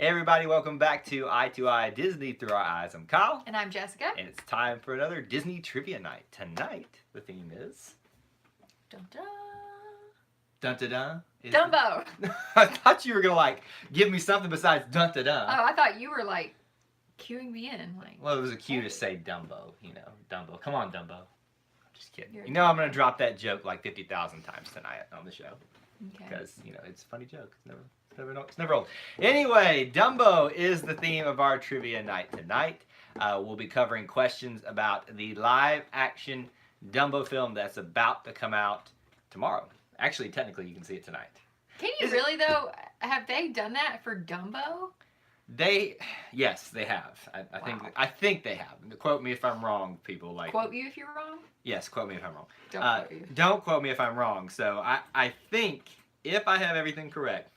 Hey everybody, welcome back to Eye to Eye Disney Through Our Eyes. I'm Kyle. And I'm Jessica. And it's time for another Disney Trivia Night. Tonight, the theme is... Dun dun. Dun dun dun. Dumbo. I thought you were going to give me something besides dun dun dun. Oh, I thought you were cueing me in. Well, it was a cue to say Dumbo, Dumbo. Come on, Dumbo. I'm just kidding. You're I'm going to drop that joke 50,000 times tonight on the show. Okay. Because, it's a funny joke. It's never old. Anyway, Dumbo is the theme of our trivia night tonight. We'll be covering questions about the live-action Dumbo film that's about to come out tomorrow. Actually, technically, you can see it tonight. Can you really, though? Have they done that for Dumbo? Yes, they have. I think they have. Quote me if I'm wrong, people. Quote you if you're wrong? Yes, quote me if I'm wrong. Don't quote you. Don't quote me if I'm wrong. So I think, if I have everything correct,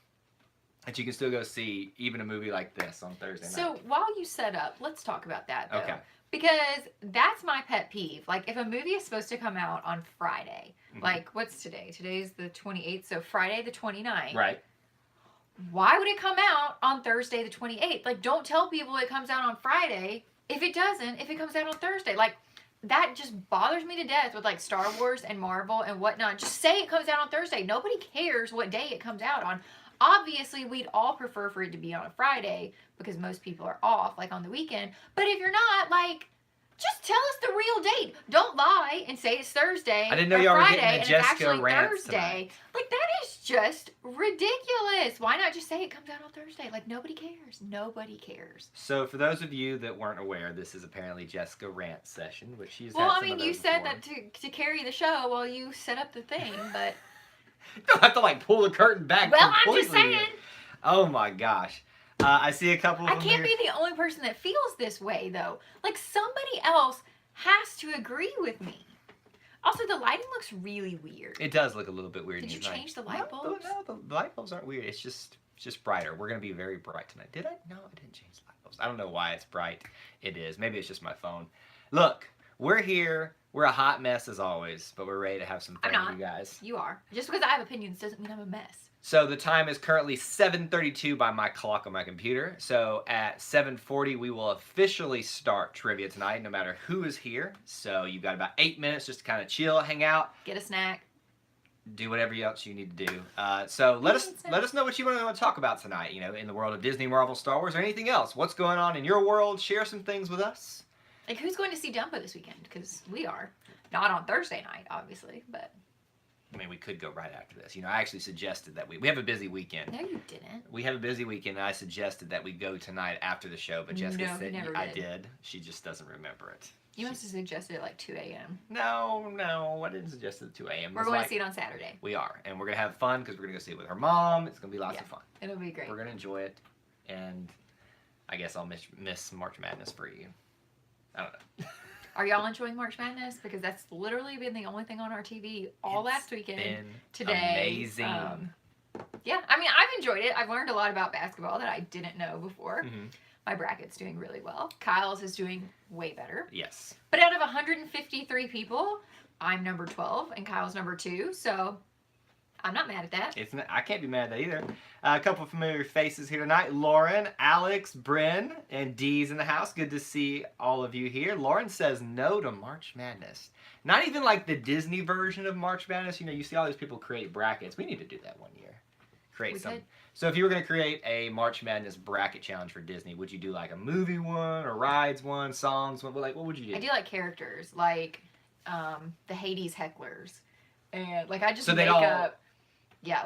that you can still go see even a movie like this on Thursday night. So while you set up, let's talk about that, though. Okay. Because that's my pet peeve. If a movie is supposed to come out on Friday, what's today? Today's the 28th, so Friday the 29th. Right. Why would it come out on Thursday the 28th? Don't tell people it comes out on Friday if it doesn't, if it comes out on Thursday. That just bothers me to death with Star Wars and Marvel and whatnot. Just say it comes out on Thursday. Nobody cares what day it comes out on. Obviously, we'd all prefer for it to be on a Friday because most people are off, on the weekend. But if you're not, just tell us the real date. Don't lie and say it's Thursday. I didn't know or y'all were Friday, getting a and Jessica it's actually rant Thursday. tonight. That is just ridiculous. Why not just say it comes out on Thursday? Nobody cares. Nobody cares. So for those of you that weren't aware, this is apparently Jessica rant session, which she's Well, had I some mean, of you those said before. that to carry the show while you set up the thing, but... Don't have to pull the curtain back. Well, I'm completely. just saying. Oh my gosh. I see a couple of I them can't here. be the only person that feels this way, though. Somebody else has to agree with me. Also, the lighting looks really weird. It does look a little bit weird. Did you tonight. change the light bulbs? No, the light bulbs aren't weird. It's just brighter. We're going to be very bright tonight. Did I? No, I didn't change the light bulbs. I don't know why it's bright. It is. Maybe it's just my phone. Look, we're here. We're a hot mess as always, but we're ready to have some fun with you guys. You are. Just because I have opinions doesn't mean I'm a mess. So the time is currently 7:32 by my clock on my computer. So at 7:40 we will officially start trivia tonight, no matter who is here. So you've got about 8 minutes just to kind of chill, hang out, get a snack, do whatever else you need to do. So let us know what you want to talk about tonight. In the world of Disney, Marvel, Star Wars, or anything else. What's going on in your world? Share some things with us. Who's going to see Dumbo this weekend? Because we are. Not on Thursday night, obviously, but... I mean, we could go right after this. I actually suggested that we have a busy weekend. No, you didn't. We have a busy weekend, and I suggested that we go tonight after the show, but Jessica said I did. She just doesn't remember it. You must have suggested it 2 a.m. No, I didn't suggest it at 2 a.m. We're going to see it on Saturday. We are, and we're going to have fun because we're going to go see it with her mom. It's going to be lots of fun. It'll be great. We're going to enjoy it, and I guess I'll miss March Madness for you. I don't know. Are y'all enjoying March Madness? Because that's literally been the only thing on our TV all last weekend. Today. Amazing. Yeah, I mean, I've enjoyed it. I've learned a lot about basketball that I didn't know before. Mm-hmm. My bracket's doing really well. Kyle's is doing way better. Yes. But out of 153 people, I'm number 12 and Kyle's number 2, so I'm not mad at that. I can't be mad at that either. A couple of familiar faces here tonight. Lauren, Alex, Bryn, and Dee's in the house. Good to see all of you here. Lauren says no to March Madness. Not even the Disney version of March Madness. You see all these people create brackets. We need to do that one year. Create some. So if you were going to create a March Madness bracket challenge for Disney, would you do a movie one, or rides one, songs one? What would you do? I do characters, the Hades hecklers. And I just so make up... Yeah,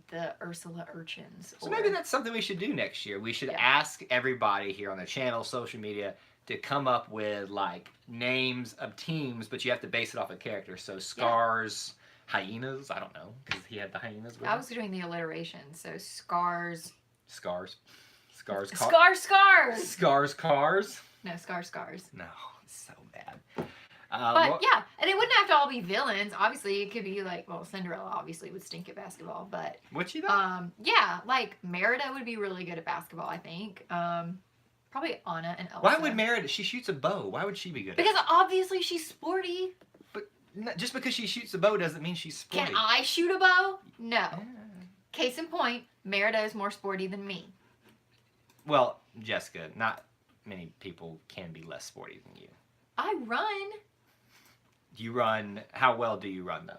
the Ursula urchins. So maybe that's something we should do next year. We should ask everybody here on the channel, social media, to come up with names of teams, but you have to base it off a character. So Scars, hyenas. I don't know because he had the hyenas. I was doing the alliteration. So Scars. Scars. Scars. Cars. No, Scars. No, it's so bad. But yeah, and it wouldn't have to all be villains. Obviously, it could be Cinderella obviously would stink at basketball, but would she though? Yeah, Merida would be really good at basketball. I think. Probably Anna and Elsa. Why would Merida? She shoots a bow. Why would she be good? Because obviously she's sporty. But just because she shoots a bow doesn't mean she's sporty. Can I shoot a bow? No. Case in point, Merida is more sporty than me. Well, Jessica, not many people can be less sporty than you. I run. You run. How well do you run, though?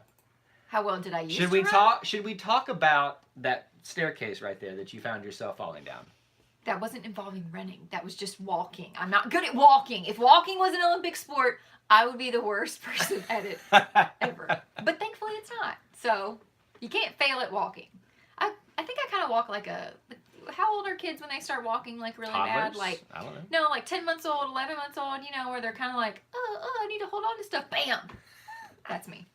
How well did I use Should to we run? talk? Should we talk about that staircase right there that you found yourself falling down? That wasn't involving running. That was just walking. I'm not good at walking. If walking was an Olympic sport, I would be the worst person at it ever. But thankfully it's not. So you can't fail at walking. I think I kind of walk like a... How old are kids when they start walking like really bad? Toddlers? Like, I don't know. no, like 10 months old, 11 months old, you know, where they're kind of like, I need to hold on to stuff. Bam! That's me.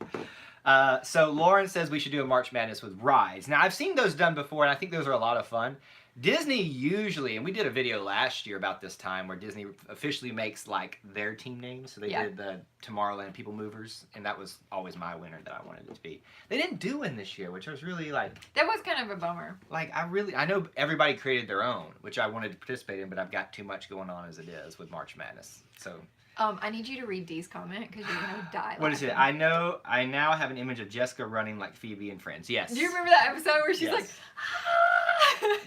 So Lauren says we should do a March Madness with rides. Now, I've seen those done before, and I think those are a lot of fun. Disney usually, and we did a video last year about this time where Disney officially makes like their team names. So they did the Tomorrowland People Movers, and that was always my winner that I wanted it to be. They didn't do one this year, which was really like... That was kind of a bummer. Like, I know everybody created their own, which I wanted to participate in, but I've got too much going on as it is with March Madness. So... I need you to read Dee's comment because you're going to die. What is it? I now have an image of Jessica running like Phoebe and Friends. Yes. Do you remember that episode where she's like,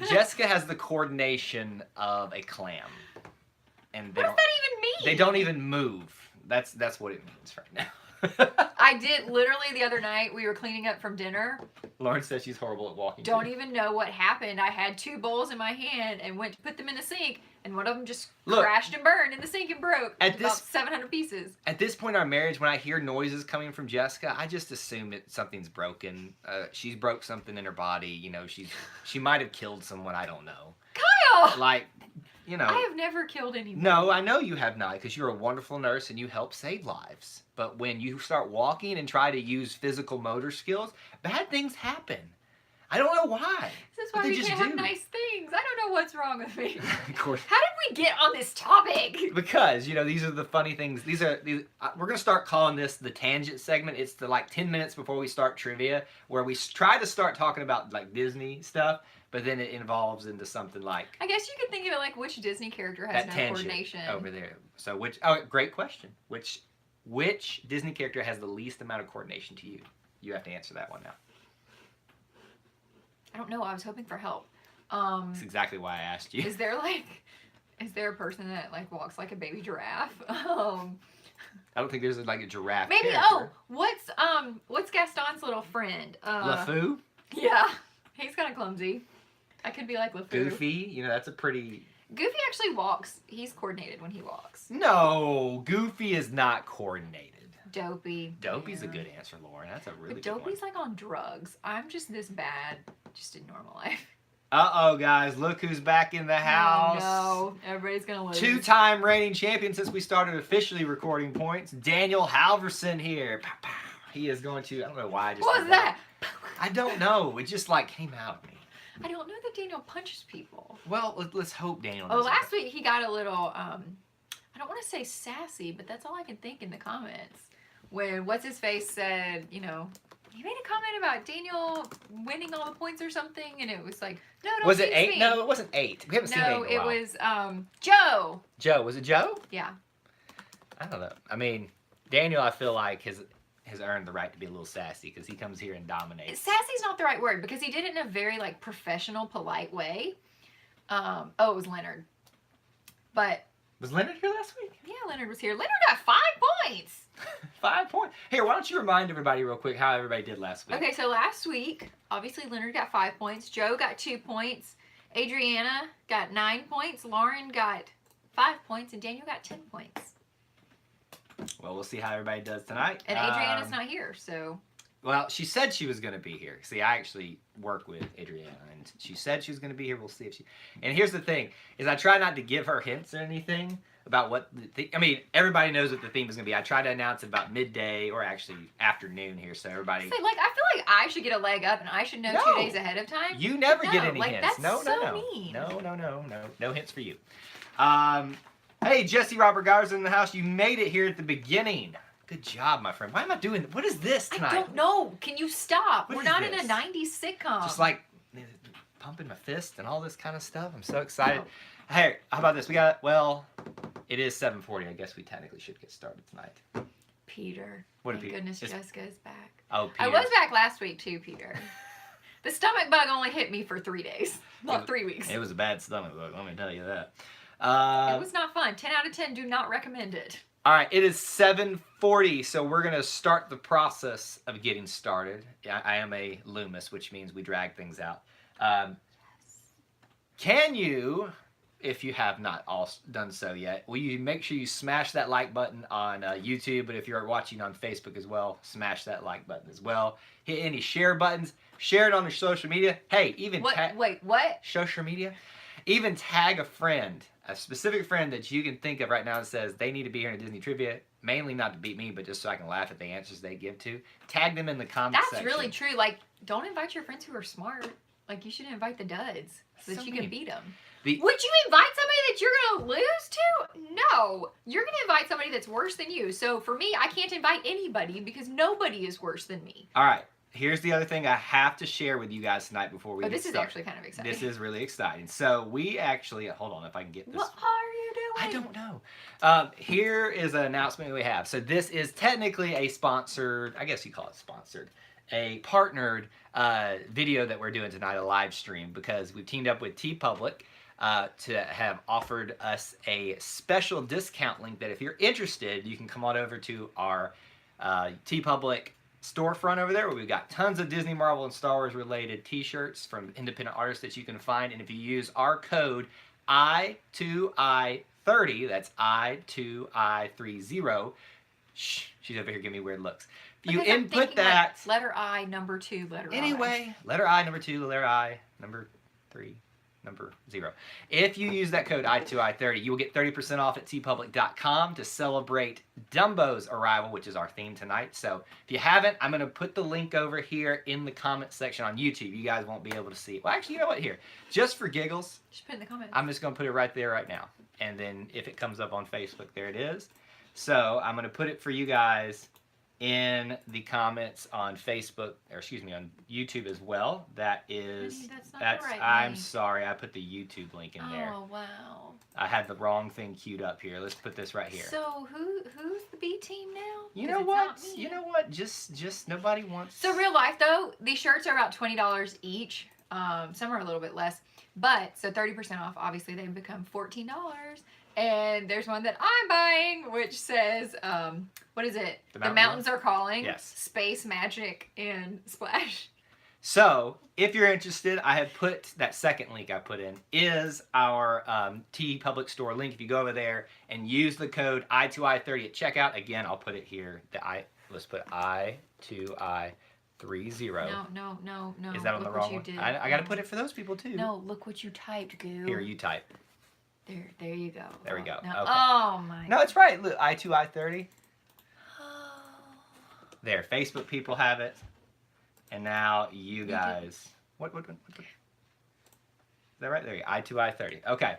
Jessica has the coordination of a clam. And what does that even mean? They don't even move. That's what it means right now. I did literally the other night. We were cleaning up from dinner. Lauren says she's horrible at walking. Don't even know what happened. I had 2 bowls in my hand and went to put them in the sink, and one of them just crashed and burned in the sink and broke. About 700 pieces. At this point in our marriage, when I hear noises coming from Jessica, I just assume that something's broken. She's broke something in her body. You know, she might have killed someone. I don't know. Kyle! Like, you know. I have never killed anyone. No, I know you have not, because you're a wonderful nurse and you help save lives. But when you start walking and try to use physical motor skills, bad things happen. I don't know why. This is why we can't have nice things. I don't know what's wrong with me. Of course. How did we get on this topic? Because, you know, these are the funny things. We're going to start calling this the tangent segment. It's the like 10 minutes before we start trivia, where we try to start talking about like Disney stuff, but then it evolves into something like... I guess you could think of it like which Disney character has no coordination. Over there. So great question. Which Disney character has the least amount of coordination to you? You have to answer that one now. I don't know. I was hoping for help. That's exactly why I asked you. Is there a person that like walks like a baby giraffe? I don't think there's like a giraffe. Maybe. Character. What's Gaston's little friend? LeFou? Yeah, he's kind of clumsy. I could be like LeFou. Goofy. You know, that's a pretty... Goofy actually walks. He's coordinated when he walks. No, Goofy is not coordinated. Dopey. Dopey's a good answer, Lauren. That's a really good one. Dopey's like on drugs. I'm just this bad, just in normal life. Uh-oh, guys. Look who's back in the house. Oh, no. Everybody's going to lose. 2-time reigning champion since we started officially recording points. Daniel Halverson here. He is going to... I don't know why I just... What was that? I don't know. It just like came out of me. I don't know that Daniel punches people. Well, let's hope Daniel doesn't. Oh, last week he got a little... I don't want to say sassy, but that's all I can think in the comments. When What's-His-Face said, you know, he made a comment about Daniel winning all the points or something, and it was like, no, don't Was it 8? Me. No, it wasn't 8. We haven't seen 8 in a while. No, it was Joe. Joe. Was it Joe? Yeah. I don't know. I mean, Daniel, I feel like has earned the right to be a little sassy because he comes here and dominates. Sassy's not the right word because he did it in a very like professional, polite way. It was Leonard. But... Was Leonard here last week? Yeah, Leonard was here. Leonard got 5 points. 5 points. Here, why don't you remind everybody real quick how everybody did last week? Okay, so last week, obviously Leonard got 5 points. Joe got 2 points. Adriana got 9 points. Lauren got 5 points. And Daniel got 10 points. Well, we'll see how everybody does tonight. And Adriana's not here, so... Well, she said she was going to be here. See, I actually work with Adriana, and she said she was going to be here. We'll see if she... And here's the thing, is I try not to give her hints or anything about what I mean, everybody knows what the theme is going to be. I try to announce it about midday or actually afternoon here, so everybody... I feel like I should get a leg up, and I should know 2 days ahead of time. You never get any hints. That's no. mean. No hints for you. Hey, Jesse Robert Gowers in the house. You made it here at the beginning. Good job, my friend. Why am I doing... What is this tonight? I don't know. Can you stop? What We're is not this? in a 90s sitcom. Just like pumping my fist and all this kind of stuff. I'm so excited. Oh. Hey, how about this? We got... Well, it is 7:40. I guess we technically should get started tonight. Peter. What did Thank Peter? goodness Jessica is back. Oh, Peter. I was back last week too, Peter. The stomach bug only hit me for 3 days, not 3 weeks. It was a bad stomach bug, let me tell you that. It was not fun. 10 out of 10, do not recommend it. All right, it is 7:40, so we're going to start the process of getting started. I am a Loomis, which means we drag things out. Can you, if you have not all done so yet, will you make sure you smash that like button on YouTube, but if you're watching on Facebook as well, smash that like button as well. Hit any share buttons. Share it on your social media. Hey, even wait, what? Social media? Even tag a friend, a specific friend that you can think of right now that says they need to be here in a Disney trivia, mainly not to beat me, but just so I can laugh at the answers they give to. Tag them in the comments section. That's really true. Like, don't invite your friends who are smart. Like, you should invite the duds so that you can beat them. Would you invite somebody that you're going to lose to? No. You're going to invite somebody that's worse than you. So, for me, I can't invite anybody because nobody is worse than me. All right. Here's the other thing I have to share with you guys tonight before we get started. This is actually kind of exciting. This is really exciting. So we actually, hold on if I can get this. What are you doing? I don't know. Here is an announcement we have. So this is technically a sponsored, I guess you call it sponsored, a partnered video that we're doing tonight, a live stream, because we've teamed up with TeePublic to have offered us a special discount link that if you're interested, you can come on over to our TeePublic storefront over there where we've got tons of Disney, Marvel, and Star Wars related t-shirts from independent artists that you can find. And if you use our code I2I30, that's I2I30, shh, she's over here giving me weird looks. If you input that, like letter I, number 2, letter I. Anyway, letter I, number 2, letter I, number 3, number 0. If you use that code I2I30, you will get 30% off at teepublic.com to celebrate Dumbo's arrival, which is our theme tonight. So if you haven't, I'm going to put the link over here in the comment section on YouTube. You guys won't be able to see it. Well, actually, you know what? Here, just for giggles, just put it in the comments. I'm just going to put it right there right now. And then if it comes up on Facebook, there it is. So I'm going to put it for you guys in the comments on Facebook, or excuse me, on YouTube as well. That is, Honey, that's the right I'm link. Sorry, I put the YouTube link in there. Oh, wow. I had the wrong thing queued up here. Let's put this right here. So who's the B team now? You know what? You know what? Just nobody wants. So real life though, these shirts are about $20 each. Some are a little bit less, but so 30% off. Obviously, they become $14. And there's one that I'm buying, which says, what is it? The Mountains Are Calling. Yes. Space Magic and Splash. So, if you're interested, I have put that second link I put in is our TeePublic store link. If you go over there and use the code I2I30 at checkout, again, I'll put it here. Let's put I2I30. No. Is that on the wrong one? I got to put it for those people too. No, look what you typed, Goo. Here, you type. There you go. There we go. No, okay. Oh my. No, it's right. Look, I2I30. There, Facebook people have it, and now you guys. What? Is that right? There you go. I2I30. Okay.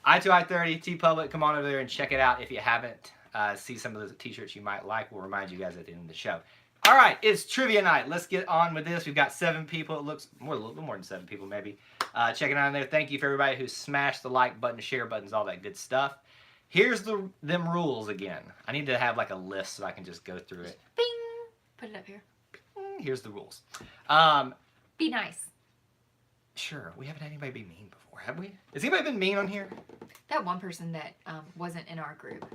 I2I30, TeePublic. Come on over there and check it out if you haven't. See some of those t-shirts you might like. We'll remind you guys at the end of the show. All right, it's trivia night. Let's get on with this. We've got 7 people. It looks a little more than 7 people, maybe. Checking out there. Thank you for everybody who smashed the like button, share buttons, all that good stuff. Here's them rules again. I need to have like a list so I can just go through it. Bing. Put it up here. Here's the rules. Be nice. Sure. We haven't had anybody be mean before, have we? Has anybody been mean on here? That one person that wasn't in our group.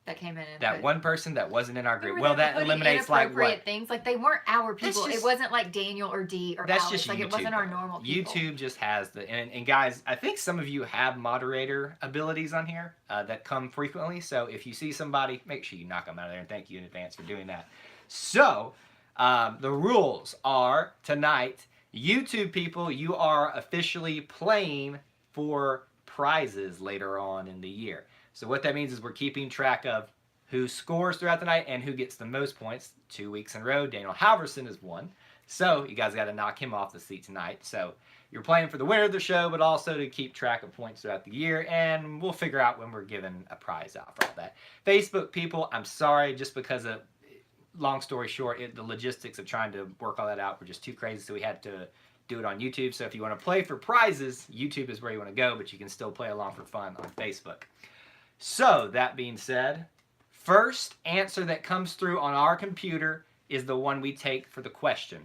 That came in and that one person that wasn't in our group. Well, that eliminates like what? Things like they weren't our people. It wasn't like Daniel or Dee or that's Alex. Just like YouTube, it wasn't our normal people. YouTube just has and guys, I think some of you have moderator abilities on here that come frequently. So if you see somebody, make sure you knock them out of there and thank you in advance for doing that. So the rules are tonight, YouTube people, you are officially playing for prizes later on in the year. So what that means is we're keeping track of who scores throughout the night and who gets the most points. 2 weeks in a row, Daniel Halverson is one. So you guys got to knock him off the seat tonight. So you're playing for the winner of the show, but also to keep track of points throughout the year. And we'll figure out when we're giving a prize out for all that. Facebook people, I'm sorry, just because of, long story short, the logistics of trying to work all that out were just too crazy. So we had to do it on YouTube. So if you want to play for prizes, YouTube is where you want to go, but you can still play along for fun on Facebook. So, that being said, first answer that comes through on our computer is the one we take for the question.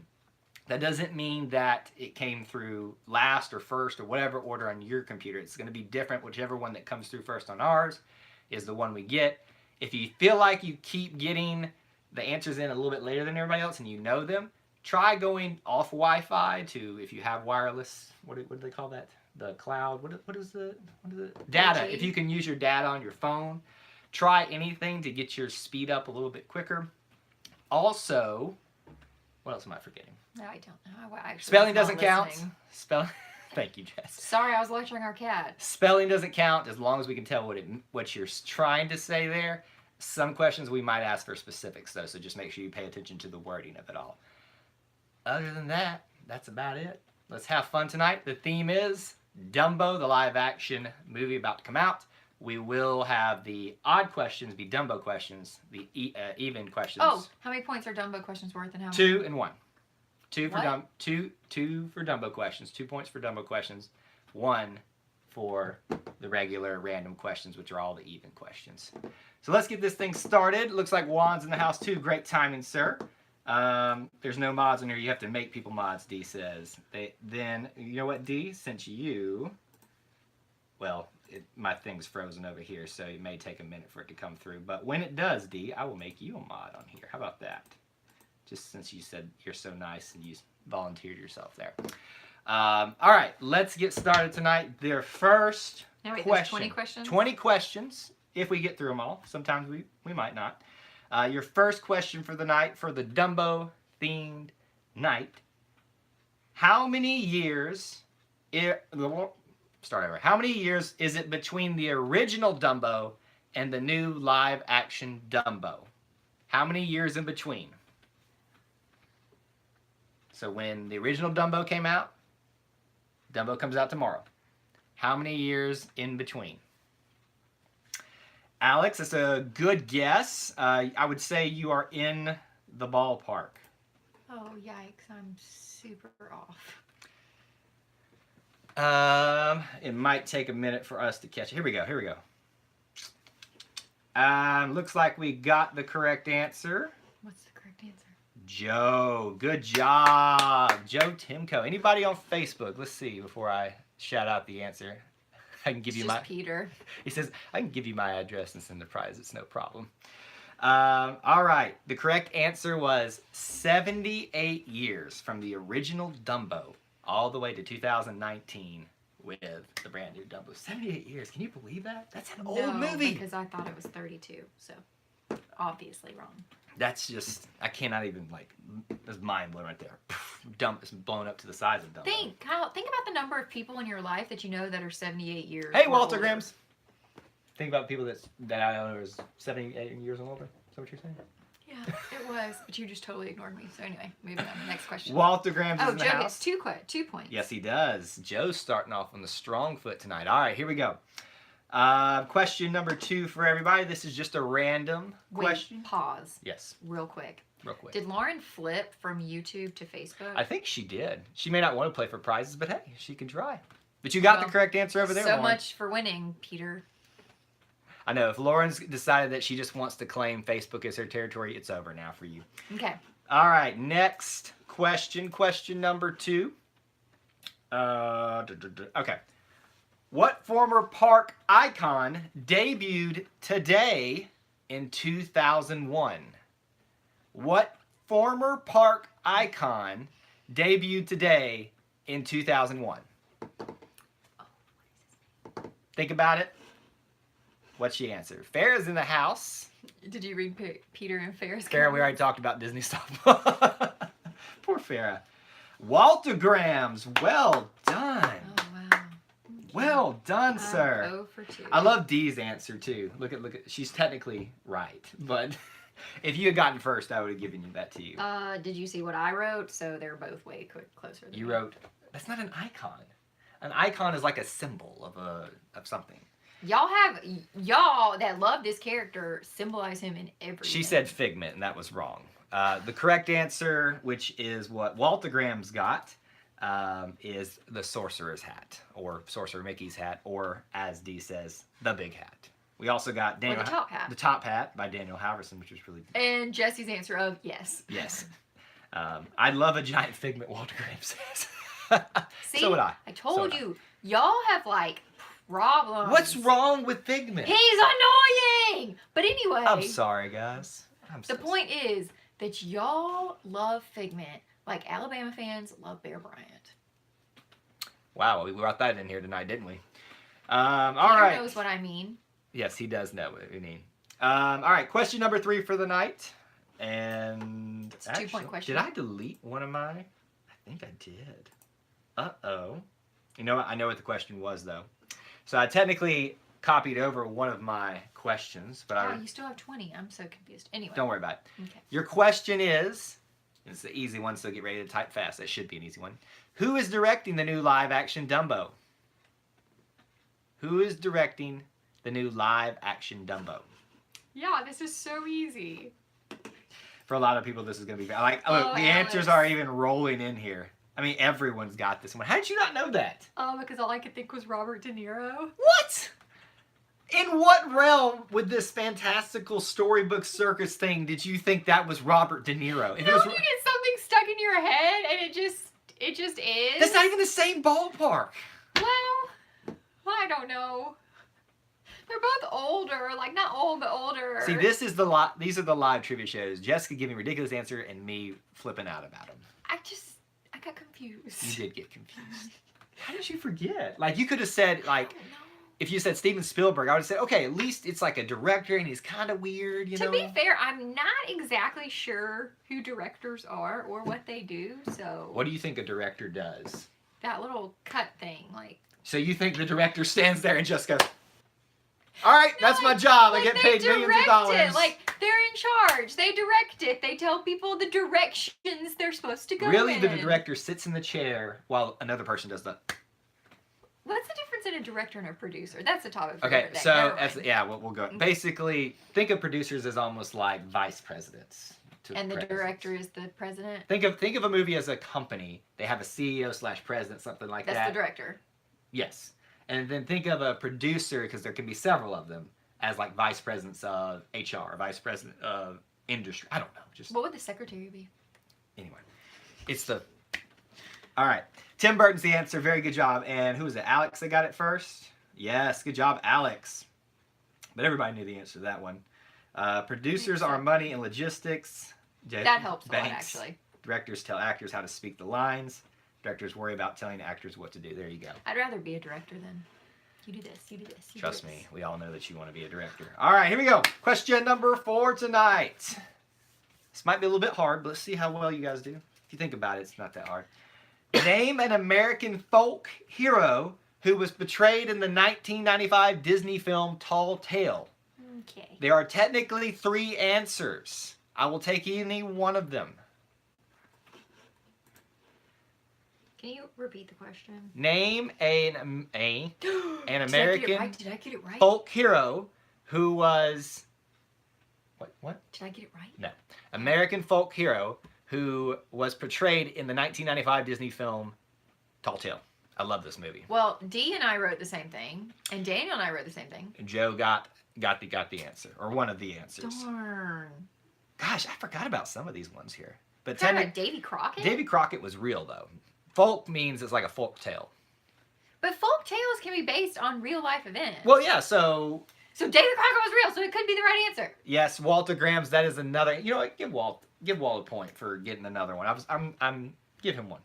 That doesn't mean that it came through last or first or whatever order on your computer. It's going to be different. Whichever one that comes through first on ours is the one we get. If you feel like you keep getting the answers in a little bit later than everybody else and you know them, try going off Wi-Fi to, if you have wireless, what do they call that? The cloud. What is the data? 4G. If you can use your data on your phone, try anything to get your speed up a little bit quicker. Also, what else am I forgetting? No, I don't know. I actually Spelling was not doesn't count. listening. Spelling. Thank you, Jess. Sorry, I was lecturing our cat. Spelling doesn't count as long as we can tell what you're trying to say there. Some questions we might ask for specifics though, so just make sure you pay attention to the wording of it all. Other than that, that's about it. Let's have fun tonight. The theme is Dumbo, the live action movie about to come out. We will have the odd questions be Dumbo questions, the even questions. Oh, how many points are Dumbo questions worth and how many? 2 and 1. Two for What? two for Dumbo questions. 2 points for Dumbo questions. 1 for the regular random questions, which are all the even questions. So let's get this thing started. Looks like Juan's in the house too. Great timing, sir. There's no mods in here. You have to make people mods, D says. Then, you know what, D? Since you... Well, my thing's frozen over here, so it may take a minute for it to come through. But when it does, D, I will make you a mod on here. How about that? Just since you said you're so nice and you volunteered yourself there. All right, let's get started tonight. Their first Now wait, there's question. 20 questions? 20 questions, if we get through them all. Sometimes we might not. Your first question for the night, for the Dumbo-themed night. How many years... Start over. How many years is it between the original Dumbo and the new live-action Dumbo? How many years in between? So when the original Dumbo came out, Dumbo comes out tomorrow. How many years in between? Alex, that's a good guess. I would say you are in the ballpark. Oh, yikes. I'm super off. It might take a minute for us to catch it. Here we go. Looks like we got the correct answer. What's the correct answer? Joe, good job. Joe Timko. Anybody on Facebook? Let's see before I shout out the answer. I can give It's you just my... Peter. He says, I can give you my address and send the prize. It's no problem. All right. The correct answer was 78 years from the original Dumbo all the way to 2019 with the brand new Dumbo. 78 years. Can you believe that? That's an old movie. Because I thought it was 32, so obviously wrong. That's just, I cannot even, like, that's mind blowing right there. Dumb, it's blown up to the size of Dumbo. Think about the number of people in your life that you know that are 78 years. Hey, or Walter older. Grims. Think about people that I know is 78 years and older. Is that what you're saying? Yeah, it was, but you just totally ignored me. So anyway, moving on. Next question. Walter Grims is in the Joe house. gets 2 points. Yes, he does. Joe's starting off on the strong foot tonight. All right, here we go. Question number 2 for everybody. This is just a random question. Pause. Yes, Real quick. real quick. Did Lauren flip from YouTube to Facebook? I think she did. She may not want to play for prizes, but hey, she can try. But you got the correct answer over there, So Lauren. much for winning, Peter. I know. If Lauren's decided that she just wants to claim Facebook as her territory, it's over now for you. Okay. All right, next question. Question number 2. Okay. What former park icon debuted today in 2001? What former park icon debuted today in 2001? Think about it. What's the answer? Farrah's in the house. Did you read Peter and Ferris? Farrah, we already talked about Disney stuff. Poor Farrah. Walter Grams, well done. Oh, wow. Well done, sir. 0 for 2. I love Dee's answer too. Look at. She's technically right, but if you had gotten first, I would have given you that to you. Did you see what I wrote? So they're both way closer. Than You me. wrote. That's not an icon. An icon is like a symbol of something. Y'all that love this character symbolize him in everything. She said Figment, and that was wrong. The correct answer, which is what Walter Grams got, is the Sorcerer's Hat, or Sorcerer Mickey's hat, or as Dee says, the Big Hat. We also got Daniel, the top hat. The Top Hat by Daniel Halverson, which was really good. And Jesse's answer of yes. Yes. I love a giant figment, Walter Graham says. See, So would I. I told you, y'all have like problems. What's wrong with Figment? He's annoying. But anyway, I'm sorry, guys. the point is that y'all love Figment like Alabama fans love Bear Bryant. Wow, we brought that in here tonight, didn't we? All right. Peter knows what I mean. Yes, he does know what we mean. All right, question number 3 for the night. And it's a 2-point question. Did I delete one of my? I think I did. Uh-oh. You know what? I know what the question was, though. So I technically copied over one of my questions, but you still have 20. I'm so confused. Anyway. Don't worry about it. Okay. Your question is, it's the easy one, so get ready to type fast. That should be an easy one. Who is directing the new live-action Dumbo? Who is directing the new live-action Dumbo? Yeah, this is so easy. For a lot of people, this is going to be like. Oh, the answers are even rolling in here. I mean, everyone's got this one. How did you not know that? Oh, because all I could think was Robert De Niro. What? In what realm with this fantastical storybook circus thing did you think that was Robert De Niro? You get something stuck in your head and it just is. That's not even the same ballpark. Well, I don't know. They're both older, like not old but older. See, these are the live trivia shows. Jessica giving a ridiculous answer and me flipping out about them. I got confused. You did get confused. How did you forget? Like, you could have said, like, if you said Steven Spielberg, I would have said, okay, at least it's like a director and he's kind of weird, you know? To be fair, I'm not exactly sure who directors are or what they do, so... What do you think a director does? That little cut thing, like... So you think the director stands there and just goes, all right, that's my job. I get paid millions of dollars. Like, they're in charge. They direct it. They tell people the directions they're supposed to go Really, in. the director sits in the chair while another person does the... What's the difference in a director and a producer? That's the topic for Okay, today. so, we'll go. Basically, think of producers as almost like vice presidents. And the director is the president? Think of a movie as a company. They have a CEO/president, something like that. That's the director. Yes. And then think of a producer, because there can be several of them, as like vice presidents of HR, vice president of industry. I don't know. What would the secretary be? Anyway, it's the... All right. Tim Burton's the answer. Very good job. And who was it? Alex that got it first? Yes. Good job, Alex. But everybody knew the answer to that one. Producers are money and logistics. That helps a lot, actually. Directors tell actors how to speak the lines. Directors worry about telling actors what to do. There you go. I'd rather be a director than you do this, you do this, you Trust do this. me, we all know that you want to be a director. All right, here we go. Question number 4 tonight. This might be a little bit hard, but let's see how well you guys do. If you think about it, it's not that hard. Name an American folk hero who was portrayed in the 1995 Disney film Tall Tale. Okay. There are technically 3 answers. I will take any one of them. Can you repeat the question? Name an American Did I get it right? folk hero who was... What? Did I get it right? No. American folk hero who was portrayed in the 1995 Disney film Tall Tale. I love this movie. Well, Dee and I wrote the same thing, and Daniel and I wrote the same thing. And Joe got the answer, or one of the answers. Darn. Gosh, I forgot about some of these ones here. But Talking about Davy Crockett? Davy Crockett was real, though. Folk means it's like a folk tale. But folk tales can be based on real life events. Well, yeah, so Davy Crockett was real, so it could be the right answer. yes, Walter Graham's. That is another. You know what? Give Walt a point for getting another one. Give him one.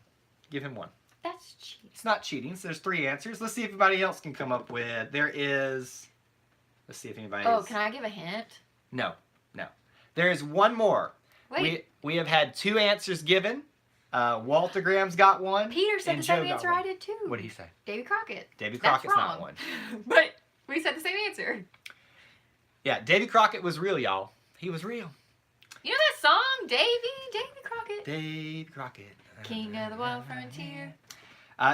Give him one. That's cheating. It's not cheating. So there's 3 answers. Let's see if anybody else can come up with. There is. Let's see if anybody. Oh, can I give a hint? No. There is one more. Wait. We have had 2 answers given. Walter Graham's got one. Peter said and the same Joe got answer one. I did too. What did he say? Davy Crockett. Davy Crockett's That's not wrong. one. But we said the same answer. Yeah, Davy Crockett was real, y'all. He was real. You know that song, Davy Crockett? Davy Crockett. King of the Wild Frontier.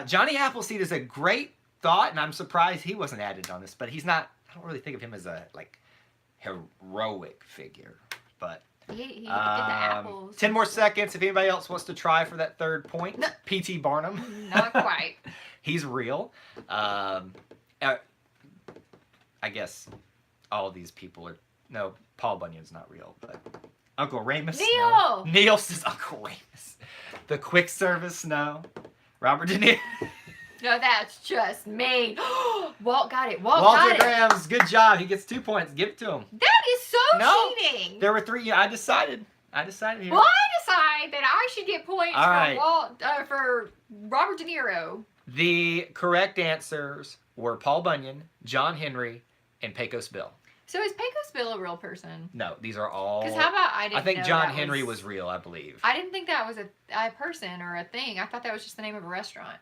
Johnny Appleseed is a great thought, and I'm surprised he wasn't added on this, but he's not, I don't really think of him as a, heroic figure, but... He did the apples. 10 more seconds if anybody else wants to try for that 3rd point. No. P.T. Barnum. Not quite. He's real. I guess all these people are... No, Paul Bunyan's not real, but Uncle Remus? Neil! No. Neil says Uncle Remus. The quick service? No. Robert De Niro? No, that's just me. Walt got it. Walt Walter got it. Grahams, good job. He gets 2 points. Give it to him. That is so No. cheating. There were 3. Yeah, I decided here. Well, I decide that I should get points All for right. for Robert De Niro. The correct answers were Paul Bunyan, John Henry, and Pecos Bill. So is Pecos Bill a real person? No, these are all. Because how about I didn't I think know John that Henry was real, I believe. I didn't think that was a person or a thing. I thought that was just the name of a restaurant.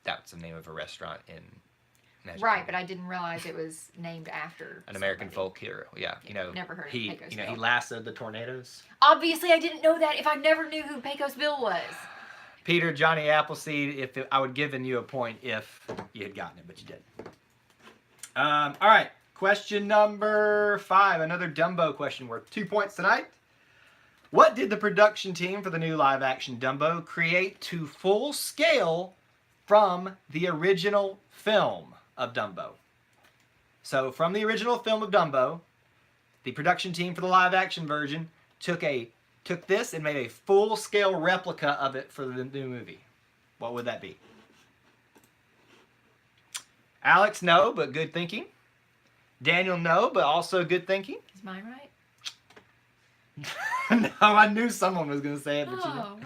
That's the name of a restaurant in. Right, but I didn't realize it was named after an American somebody. folk hero. Yeah, Never heard of he. Pecos You know, Bill. he lassoed the tornadoes. Obviously, I didn't know that. If I never knew who Pecos Bill was. Peter, Johnny Appleseed. I would given you a point if you had gotten it, but you didn't. All right. Question number 5. Another Dumbo question worth 2 points tonight. What did the production team for the new live-action Dumbo create to full scale from the original film of Dumbo? So from the original film of Dumbo, the production team for the live-action version took this and made a full-scale replica of it for the new movie. What would that be? Alex, no, but good thinking. Daniel, no, but also good thinking. Is mine right? No, I knew someone was going to say it, but Wow.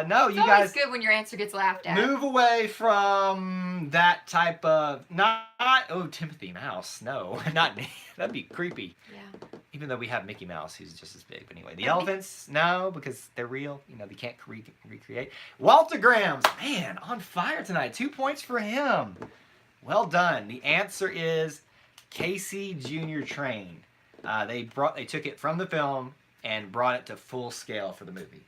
no, It's you always guys good when your answer gets laughed at. move away from that type of Timothy Mouse. No, not me. That'd be creepy. Yeah. Even though we have Mickey Mouse, who's just as big. But anyway, the elephants, no, because they're real. You know, they can't recreate. Walter Grahams, man, on fire tonight. 2 points for him. Well done. The answer is Casey Jr. Train. They took it from the film and brought it to full scale for the movie.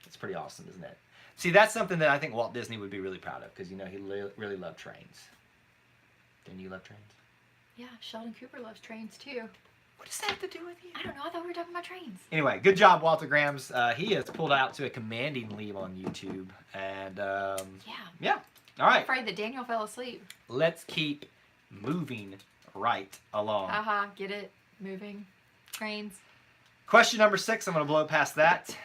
It's pretty awesome, isn't it? See, that's something that I think Walt Disney would be really proud of because, you know, he really loved trains. Didn't you love trains? Yeah, Sheldon Cooper loves trains too. What does that have to do with you? I don't know. I thought we were talking about trains. Anyway, good job, Walter Grahams. He has pulled out to a commanding lead on YouTube. And, yeah. All I'm right. afraid that Daniel fell asleep. Let's keep moving right along. Haha, get it? Moving. Trains. Question number 6. I'm going to blow past that.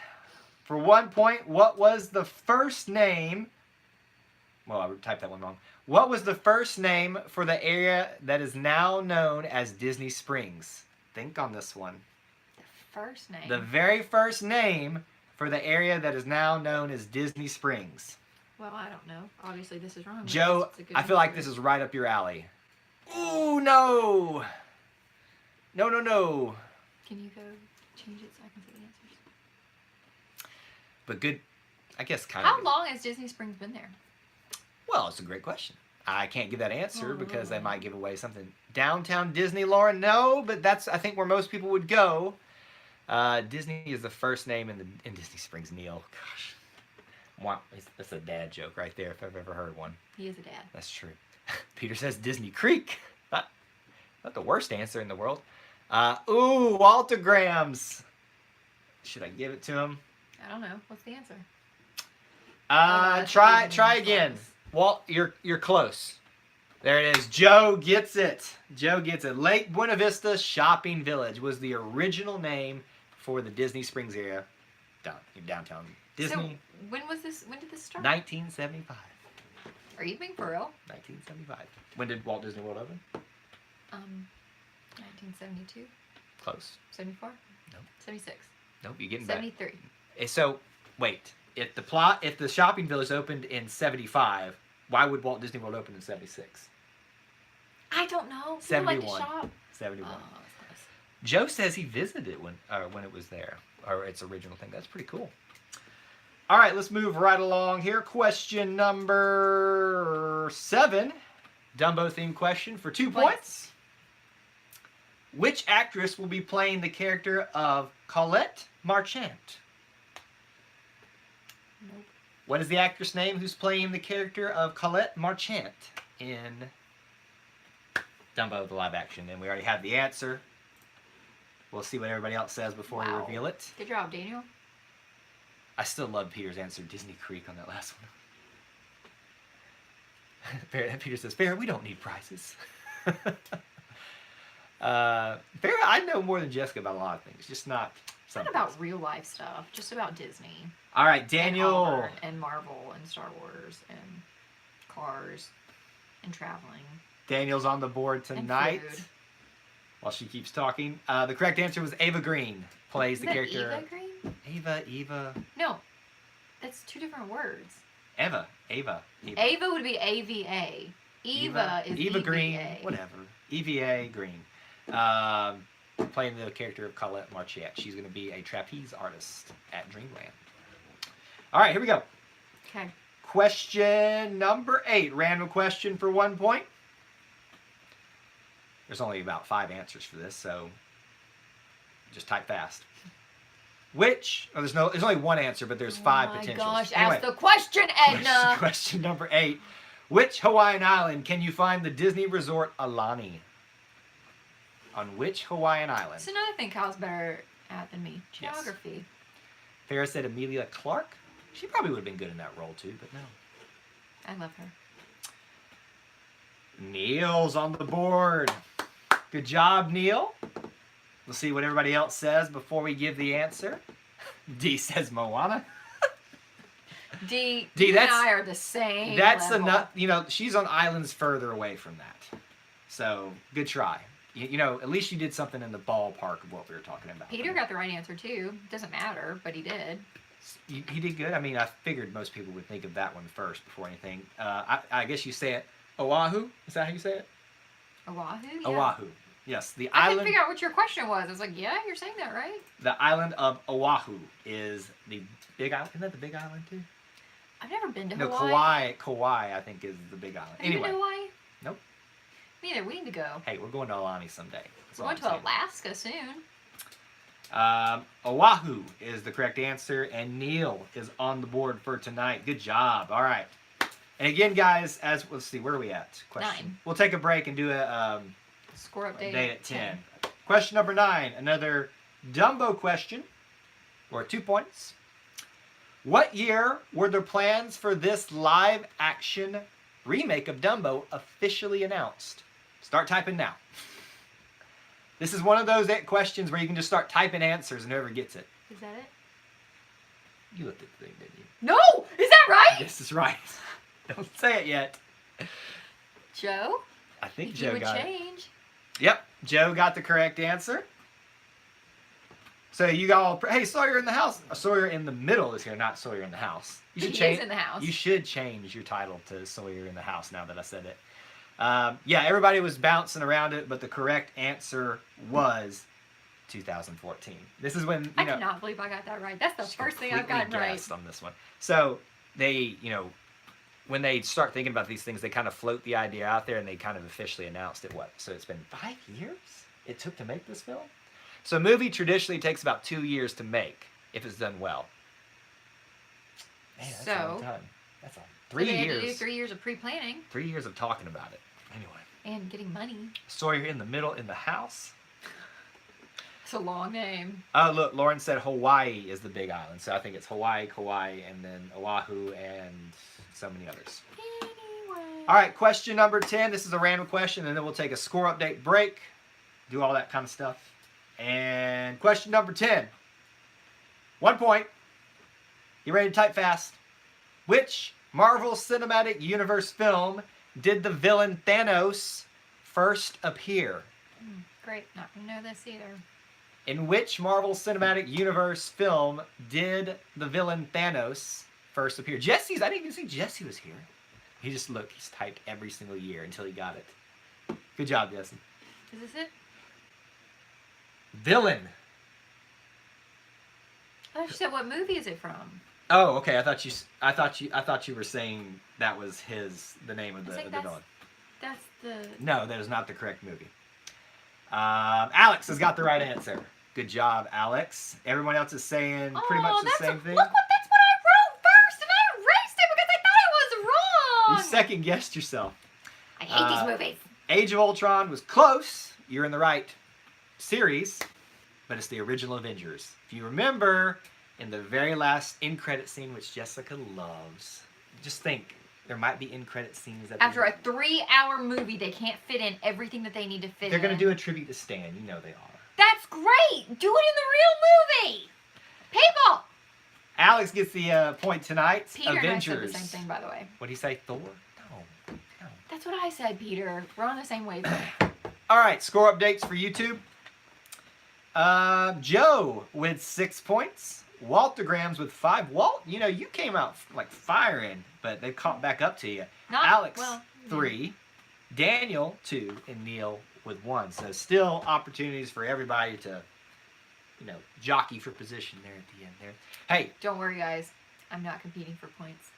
For 1 point, what was the first name? Well, I typed that one wrong. What was the first name for the area that is now known as Disney Springs? Think on this one. The first name. The very first name for the area that is now known as Disney Springs. Well, I don't know. Obviously, this is wrong. Joe, I feel like this is right up your alley. Ooh, no. No. Can you go change it so I can see the answers? But good, I guess kind of. How long has Disney Springs been there? Well, it's a great question. I can't give that answer because they Oh. might give away something. Downtown Disney, Lauren? No, but that's, I think, where most people would go. Disney is the first name in Disney Springs, Neil. Gosh. That's a dad joke right there if I've ever heard one. He is a dad. That's true. Peter says Disney Creek. Not the worst answer in the world. Walter Grahams. Should I give it to him? I don't know. What's the answer? Try again. Walt, you're close. There it is. Joe gets it. Lake Buena Vista Shopping Village was the original name for the Disney Springs area. Downtown Disney. So, when did this start? 1975. Are you being for real? 1975. When did Walt Disney World open? 1972? Close. 74? No. 76? Nope, you're getting back. 73? So, wait. If the shopping village opened in 75, why would Walt Disney World open in 76? I don't know. People 71. like to shop. 71. Oh, that's close. Joe says he visited it when it was there, or its original thing. That's pretty cool. All right, let's move right along here. Question number 7, Dumbo themed question for 2 points. Which actress will be playing the character of Colette Marchant? Nope. What is the actress name who's playing the character of Colette Marchant in Dumbo the live action? And we already have the answer. We'll see what everybody else says before we reveal it. Good job, Daniel. I still love Peter's answer, Disney Creek, on that last one. Peter says, Farrah, we don't need prizes. Farrah, I know more than Jessica about a lot of things, just not Not about real life stuff, just about Disney. All right, Daniel. And Auburn and Marvel and Star Wars and cars and traveling. Daniel's on the board tonight. And food. While she keeps talking. The correct answer was Ava Green. Plays the Isn't character. that Eva Green? Eva. No. That's two different words. Ava. Ava would be AVA. Eva is Eva EVA. Green. Whatever. EVA Green. Playing the character of Colette Marchette. She's going to be a trapeze artist at Dreamland. All right, here we go. Okay. Question number 8. Random question for 1 point. There's only about 5 answers for this, so just type fast. There's only one answer, but there's 5 potentials. Oh my gosh, Anyway, ask the question, Edna. Question number 8. Which Hawaiian island can you find the Disney resort Alani? On which Hawaiian island? That's another thing Kyle's better at than me. Geography. Yes. Farrah said Amelia Clark. She probably would have been good in that role too, but no. I love her. Neil's on the board. Good job, Neil. We'll see what everybody else says before we give the answer. D says Moana. D, you and I are the same. That's level. enough. She's on islands further away from that. So, good try. At least you did something in the ballpark of what we were talking about. Peter got the right answer too. Doesn't matter, but he did. He did good. I mean, I figured most people would think of that one first before anything. I guess you say it Oahu. Is that how you say it? Oahu? Yeah. Oahu. Yes, the I island. couldn't figure out what your question was. I was like, yeah, you're saying that right. The island of Oahu is the big island. Isn't that the big island too? I've never been to No, Hawaii. Kauai, I think, is the big island. Have you Anyway. been to Hawaii? Nope. Me neither. We need to go. Hey, we're going to Alani someday. We're going to Alaska soon. Oahu is the correct answer, and Neil is on the board for tonight. Good job. All right. And again, guys, let's see, where are we at? 9. We'll take a break and do a Score update date at 10. Question number 9, another Dumbo question, or 2 points. What year were the plans for this live-action remake of Dumbo officially announced? Start typing now. This is one of those questions where you can just start typing answers and whoever gets it. Is that it? You looked at the thing, didn't you? No! Is that right? This is right. Don't say it yet. Joe? I think If Joe you would got it. change. Yep, Joe got the correct answer. So you got all, hey, Sawyer in the house. Sawyer in the middle is here, not Sawyer in the house. You should He change. is in the house. You should change your title to Sawyer in the house now that I said it. Yeah, everybody was bouncing around it, but the correct answer was 2014. This is when I cannot believe I got that right. That's the first thing I've gotten right. guessed on this one. So they, when they start thinking about these things, they kind of float the idea out there, and they kind of officially announced it. So it's been 5 years it took to make this film. So a movie traditionally takes about 2 years to make if it's done well. Man, that's a long time. That's 3 They had years. to do 3 years of pre-planning 3 years of talking about it. Anyway. and getting money. Sawyer in the middle in the house. It's a long name. Oh, look, Lauren said Hawaii is the big island. So I think it's Hawaii, Kauai, and then Oahu, and so many others. Anyway. All right, question number 10. This is a random question, and then we'll take a score update break, do all that kind of stuff. And question number 10. 1 point. You ready to type fast? Which Marvel Cinematic Universe film did the villain Thanos first appear? Great. Not going to know this either. In which Marvel Cinematic Universe film did the villain Thanos first appear? Jesse's, I didn't even see Jesse was here. He just, look, he's typed every single year until he got it. Good job, Jesse. Is this it? Villain. I thought you said what movie is it from? Oh, okay. I thought you were saying that was the name of the villain. That's the... No, that is not the correct movie. Alex has got the right answer. Good job, Alex. Everyone else is saying pretty much the same thing. Look, that's what I wrote first, and I erased it because I thought it was wrong. You second guessed yourself. I hate these movies. Age of Ultron was close. You're in the right series, but it's the original Avengers. If you remember, in the very last end credit scene, which Jessica loves, just think. There might be end credit scenes. After a 3-hour movie, they can't fit in everything that they need to fit in. They're going to do a tribute to Stan. You know they are. That's great. Do it in the real movie. People. Alex gets the point tonight. Peter and I said Avengers. the same thing, by the way. What did he say? Thor? No. That's what I said, Peter. We're on the same wavelength. All right, score updates for YouTube. Joe with 6 points. Waltergrams with 5. Walt, you came out like firing, but they caught back up to you. Alex, 3. Daniel, 2. And Neil with 1. So still opportunities for everybody to, jockey for position there at the end there. Hey. Don't worry, guys. I'm not competing for points.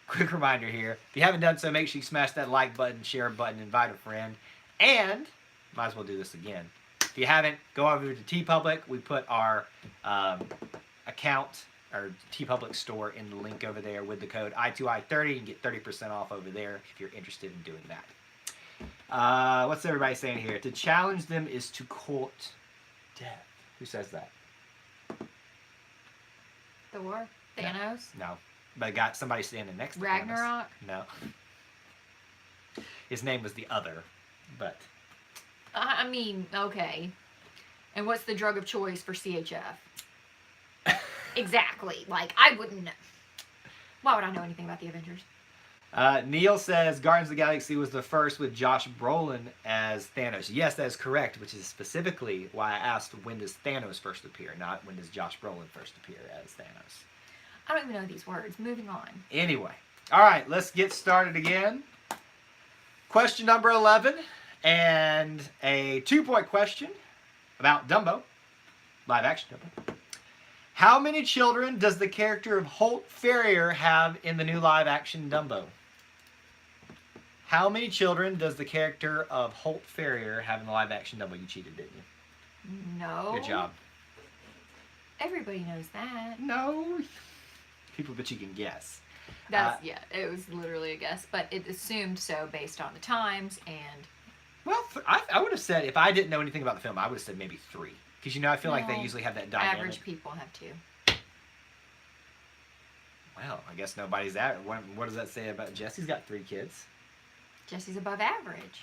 Quick reminder here. If you haven't done so, make sure you smash that like button, share button, invite a friend. And, might as well do this again. If you haven't, go over to TeePublic. We put our account, our TeePublic store in the link over there with the code I2I30. You can get 30% off over there if you're interested in doing that. What's everybody saying here? To challenge them is to court death. Who says that? Thor? Thanos? No. But I got somebody standing next to Ragnarok? Thanos. No. His name was the other, but... I mean, okay. And what's the drug of choice for CHF? Exactly. Like, I wouldn't know. Why would I know anything about the Avengers? Neil says Guardians of the Galaxy was the first with Josh Brolin as Thanos. Yes, that is correct, which is specifically why I asked when does Thanos first appear, not when does Josh Brolin first appear as Thanos. I don't even know these words. Moving on. Anyway. All right, let's get started again. Question number 11. And a 2-point question about Dumbo, live action Dumbo. How many children does the character of Holt Ferrier have in the new live action Dumbo? How many children does the character of Holt Ferrier have in the live action Dumbo? You cheated, didn't you? No. Good job. Everybody knows that. No. People, but you can guess. That's, yeah, it was literally a guess, but it assumed so based on the times and... Well, I would have said, if I didn't know anything about the film, I would have said maybe 3. Because, I feel like they usually have that dynamic. Average people have 2. Well, I guess nobody's that. What does that say about Jesse's got 3 kids? Jesse's above average.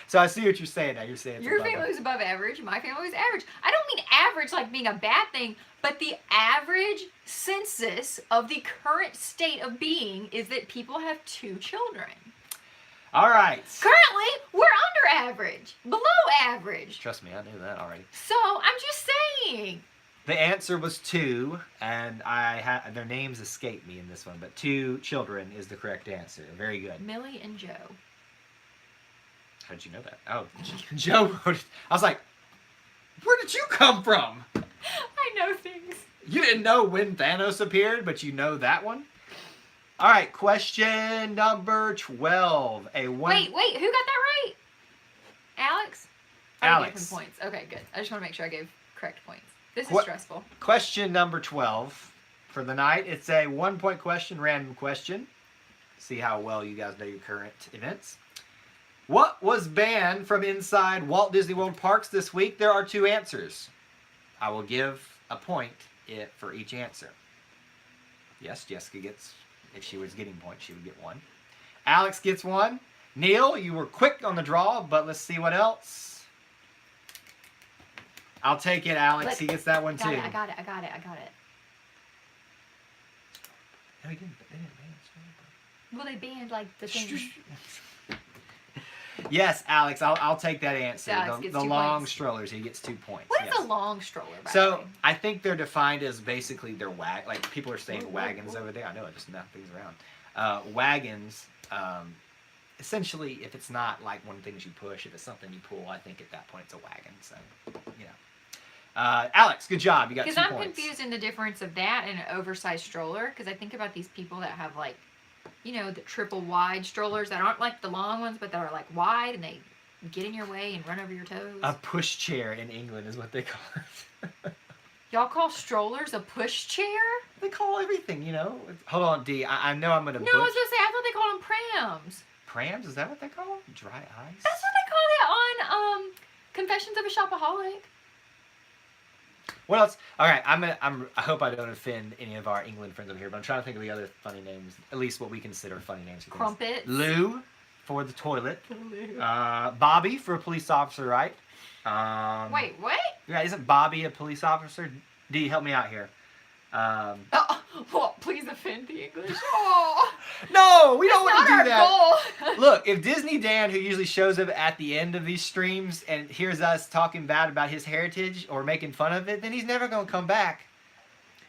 So I see what you're saying now. You're saying it's Your family was above average. My family was average. I don't mean average like being a bad thing, but the average census of the current state of being is that people have 2 children. All right. Currently, we're under average, below average. Trust me, I knew that already. So, I'm just saying. The answer was 2, and their names escape me in this one, but 2 children is the correct answer. Very good. Millie and Joe. How did you know that? Oh, Joe wrote it. I was like, where did you come from? I know things. You didn't know when Thanos appeared, but you know that one? All right, question number 12. Wait, who got that right? Alex? Alex. I gave him points. Okay, good. I just want to make sure I gave correct points. This is stressful. Question number 12 for the night. It's a 1-point question, random question. See how well you guys know your current events. What was banned from inside Walt Disney World parks this week? There are 2 answers. I will give a point for each answer. Yes, Jessica gets... If she was getting points, she would get 1. Alex gets 1. Neil, you were quick on the draw, but let's see what else. I'll take it, Alex. He gets that one, too. I got it. No, he didn't. They didn't ban it. Well, they banned, like, the thing. Yes, Alex, I'll take that answer. Alex gets the 2 long points. strollers, he gets 2 points. What is a long stroller, by the So, way? I think they're defined as basically they're like people are saying wagons over there. I know, I just knocked things around. Wagons, essentially, if it's not like one of the things you push, if it's something you pull, I think at that point it's a wagon. So, Alex, good job. You got 2 points. Because I'm confused in the difference of that and an oversized stroller. Because I think about these people that have, like, the triple wide strollers that aren't like the long ones, but that are like wide and they get in your way and run over your toes. A push chair in England is what they call it. Y'all call strollers a push chair? They call everything, Hold on, D. I know I'm going to No, I was going to say, I thought they called them prams. Prams? Is that what they call them? Dry ice? That's what they call it on Confessions of a Shopaholic. What else? All right, I hope I don't offend any of our England friends over here, but I'm trying to think of the other funny names, at least what we consider funny names. Crumpets. Lou for the toilet. Bobby for a police officer, right? Wait, what? Yeah, isn't Bobby a police officer? D, help me out here. Well, please offend the English. Oh, No, we don't that's want to not do our that. goal. Look, if Disney Dan, who usually shows up at the end of these streams and hears us talking bad about his heritage or making fun of it, then he's never going to come back.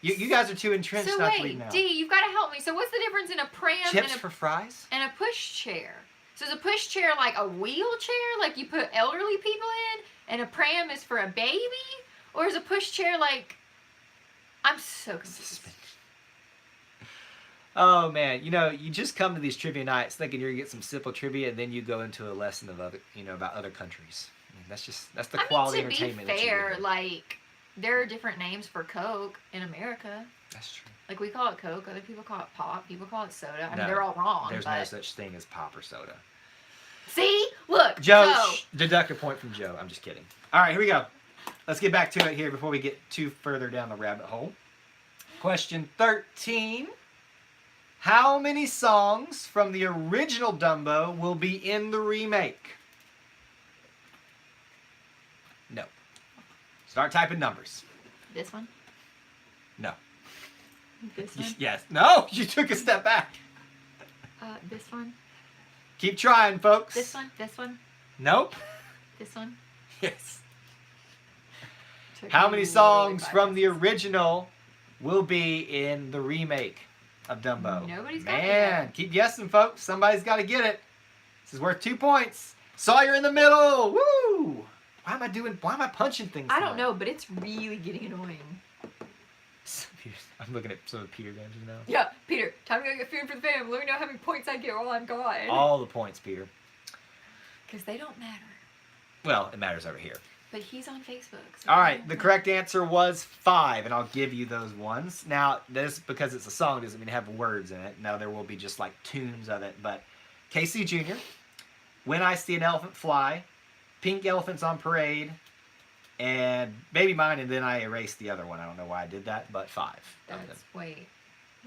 You guys are too entrenched So not to leave wait, now. D, you've got to help me. So what's the difference in a pram Chips for fries? and a pushchair? So is a pushchair like a wheelchair, like you put elderly people in, and a pram is for a baby? Or is a pushchair like... I'm so confused. Oh man, you just come to these trivia nights thinking you're gonna get some simple trivia, and then you go into a lesson of other, about other countries. I mean, that's the quality entertainment. To be fair, that you like there are different names for Coke in America. That's true. Like we call it Coke, other people call it pop, people call it soda. I mean, No, they're all wrong. There's but... no such thing as pop or soda. See, look, Joe, deduct a point from Joe. I'm just kidding. All right, here we go. Let's get back to it here before we get too further down the rabbit hole. Question 13. How many songs from the original Dumbo will be in the remake? No. Start typing numbers. This one. No. This one. Yes. No, you took a step back. This one. Keep trying, folks. This one. This one. Nope. This one. Yes. Took How me many really songs five from the minutes. original will be in the remake of Dumbo? Nobody's got it Man, yet. keep guessing, folks. Somebody's got to get it. This is worth 2 points. Sawyer in the middle. Woo! Why am I punching things? I don't tonight? know, but it's really getting annoying. I'm looking at some of the Peter games now. Yeah, Peter, time to go get food for the fam. Let me know how many points I get while I'm gone. All the points, Peter. Because they don't matter. Well, it matters over here. But he's on Facebook. So All right, the correct answer was 5, and I'll give you those ones. Now, this, because it's a song, doesn't mean it have words in it. Now, there will be just like tunes of it. But Casey Jr., When I See an Elephant Fly, Pink Elephants on Parade, and Baby Mine, and then I erased the other one. I don't know why I did that, but 5 of them. That's, wait,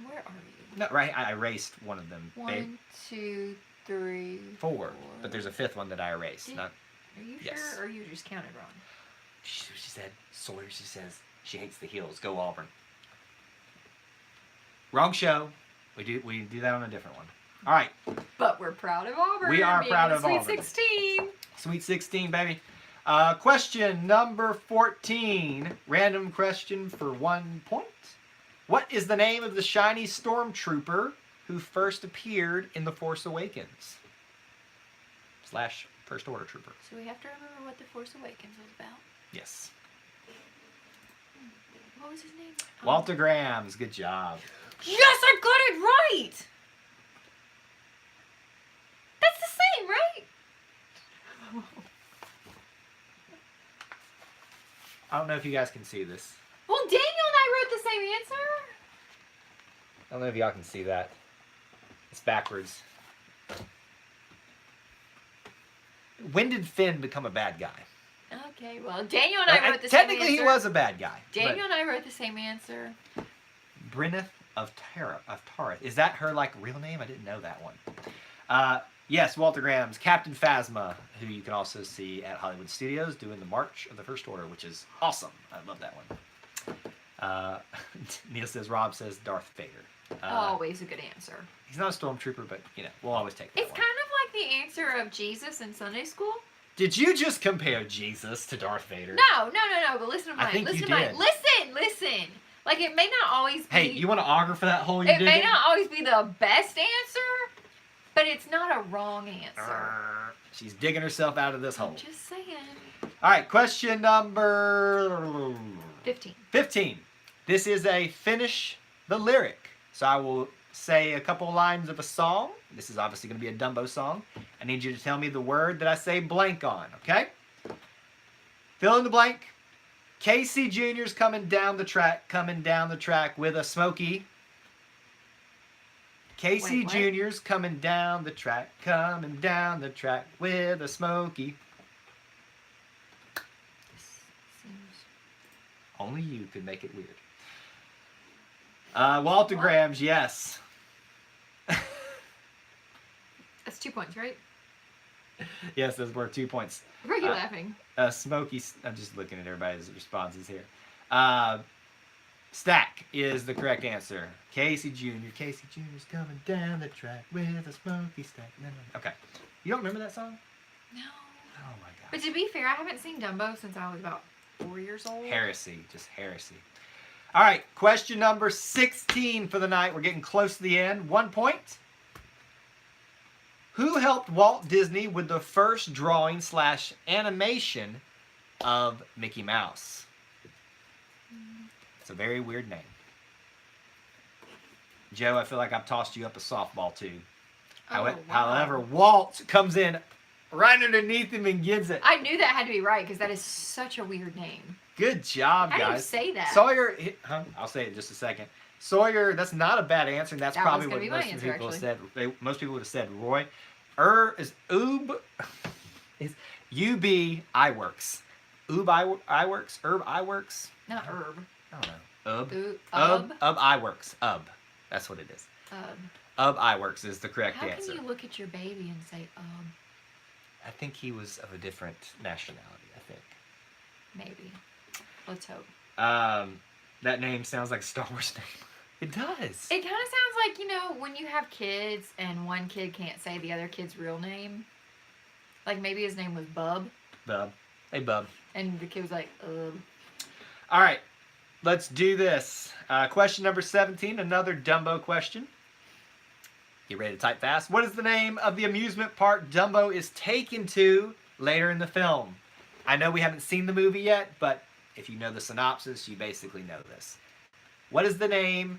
where are you? No, right, I erased one of them. 1, 2, 3, 4. But there's a 5th one that I erased. Did- Not, Are you Yes. sure, or you just counted wrong? she said, Sawyer, she says, she hates the heels. Go Auburn. Wrong show. We do that on a different one. All right. But we're proud of Auburn. We are being proud in of Sweet Auburn. 16. Sweet 16, baby. Question number 14. Random question for 1 point. What is the name of the shiny stormtrooper who first appeared in The Force Awakens? / First Order Trooper. So we have to remember what The Force Awakens was about. Yes. What was his name? Walter Grahams. Good job. Yes, I got it right! That's the same, right? I don't know if you guys can see this. Well, Daniel and I wrote the same answer. I don't know if y'all can see that. It's backwards. When did Finn become a bad guy? Okay, well, Daniel and I wrote the same answer. Technically, he was a bad guy. Daniel and I wrote the same answer. Bryneth of Tareth. Is that her real name? I didn't know that one. Yes, Walter Graham's Captain Phasma, who you can also see at Hollywood Studios doing the March of the First Order, which is awesome. I love that one. Neil says, Rob says Darth Vader. Always a good answer. He's not a stormtrooper, but we'll always take that It's one. kind of like the answer of Jesus in Sunday school. Did you just compare Jesus to Darth Vader? No, but listen to I mine. think Listen you to mine. did. Listen. Like, it may not always be... Hey, you want to augur for that hole you It did? may not always be the best answer, but it's not a wrong answer. She's digging herself out of this hole. I'm just saying. All right, question number 15. 15. This is a finish the lyric. So I will say a couple lines of a song. This is obviously going to be a Dumbo song. I need you to tell me the word that I say blank on, okay? Fill in the blank. Casey Jr.'s coming down the track with a smoky. Casey Wait, what? Jr.'s coming down the track with a smoky. This seems... Only you could make it weird. Walter What? Graham's, yes. That's 2 points, right? Yes, those were 2 points. Why are you laughing? Smokey, I'm just looking at everybody's responses here. Stack is the correct answer. Casey Jr. Casey Jr.'s coming down the track with a smoky stack. Okay. You don't remember that song? No. Oh my god. But to be fair, I haven't seen Dumbo since I was about 4 years old. Heresy. Just heresy. All right. Question number 16 for the night. We're getting close to the end. 1 point. Who helped Walt Disney with the first drawing / animation of Mickey Mouse? It's a very weird name. Joe, I feel like I've tossed you up a softball too. Oh, wow. However, Walt comes in right underneath him and gets it. I knew that had to be right because that is such a weird name. Good job, How guys. do you say that? Sawyer, I'll say it in just a second. Sawyer, that's not a bad answer. That's That probably was what gonna be my most answer, people have actually. said. Most people would have said Roy. Is Oob is UB iWorks. Oob iWorks. Herb iWorks. Not herb. I don't know. Ooh, iWorks. That's what it is. iWorks is the correct How answer. can you look at your baby and say I think he was of a different nationality, I think. Maybe. Let's hope. That name sounds like a Star Wars name. It does. It kind of sounds like, you know, when you have kids and one kid can't say the other kid's real name. Like maybe his name was Bub. Bub. Hey, Bub. And the kid was like, All right. Let's do this. Question number 17, another Dumbo question. Get ready to type fast. What is the name of the amusement park Dumbo is taken to later in the film? I know we haven't seen the movie yet, but if you know the synopsis, you basically know this. What is the name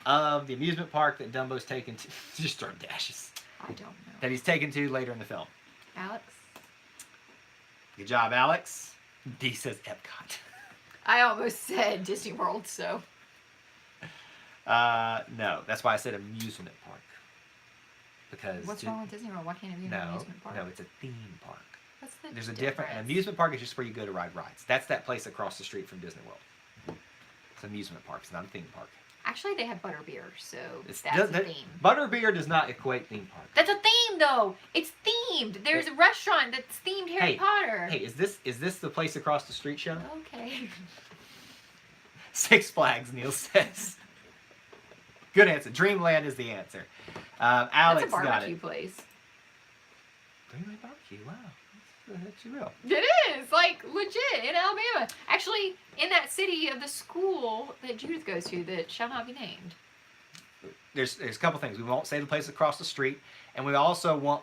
of the amusement park that Dumbo's taken to? Just throw dashes. I don't know. That he's taken to later in the film. Alex? Good job, Alex. D says Epcot. I almost said Disney World, so. No, that's why I said amusement park. Because What's wrong with Disney World? Why can't it be an amusement park? No, it's a theme park. What's the There's a difference? different. An amusement park is just where you go to ride rides. That's that place across the street from Disney World. It's an amusement park. It's not a theme park. Actually, they have butterbeer, so It's, that's a theme. Butterbeer does not equate theme park. That's a theme, though. It's themed. There's a restaurant that's themed Harry Potter. Hey, is this the place across the street show? Okay. Six Flags, Neil says. Good answer. Dreamland is the answer. Alex That's a got barbecue it. place. Dreamland barbecue. Wow, that's actually real. It is, like, legit, in Alabama. Actually, in that city of the school that Judith goes to that shall not be named. There's a couple things. We won't say the place across the street, and we also won't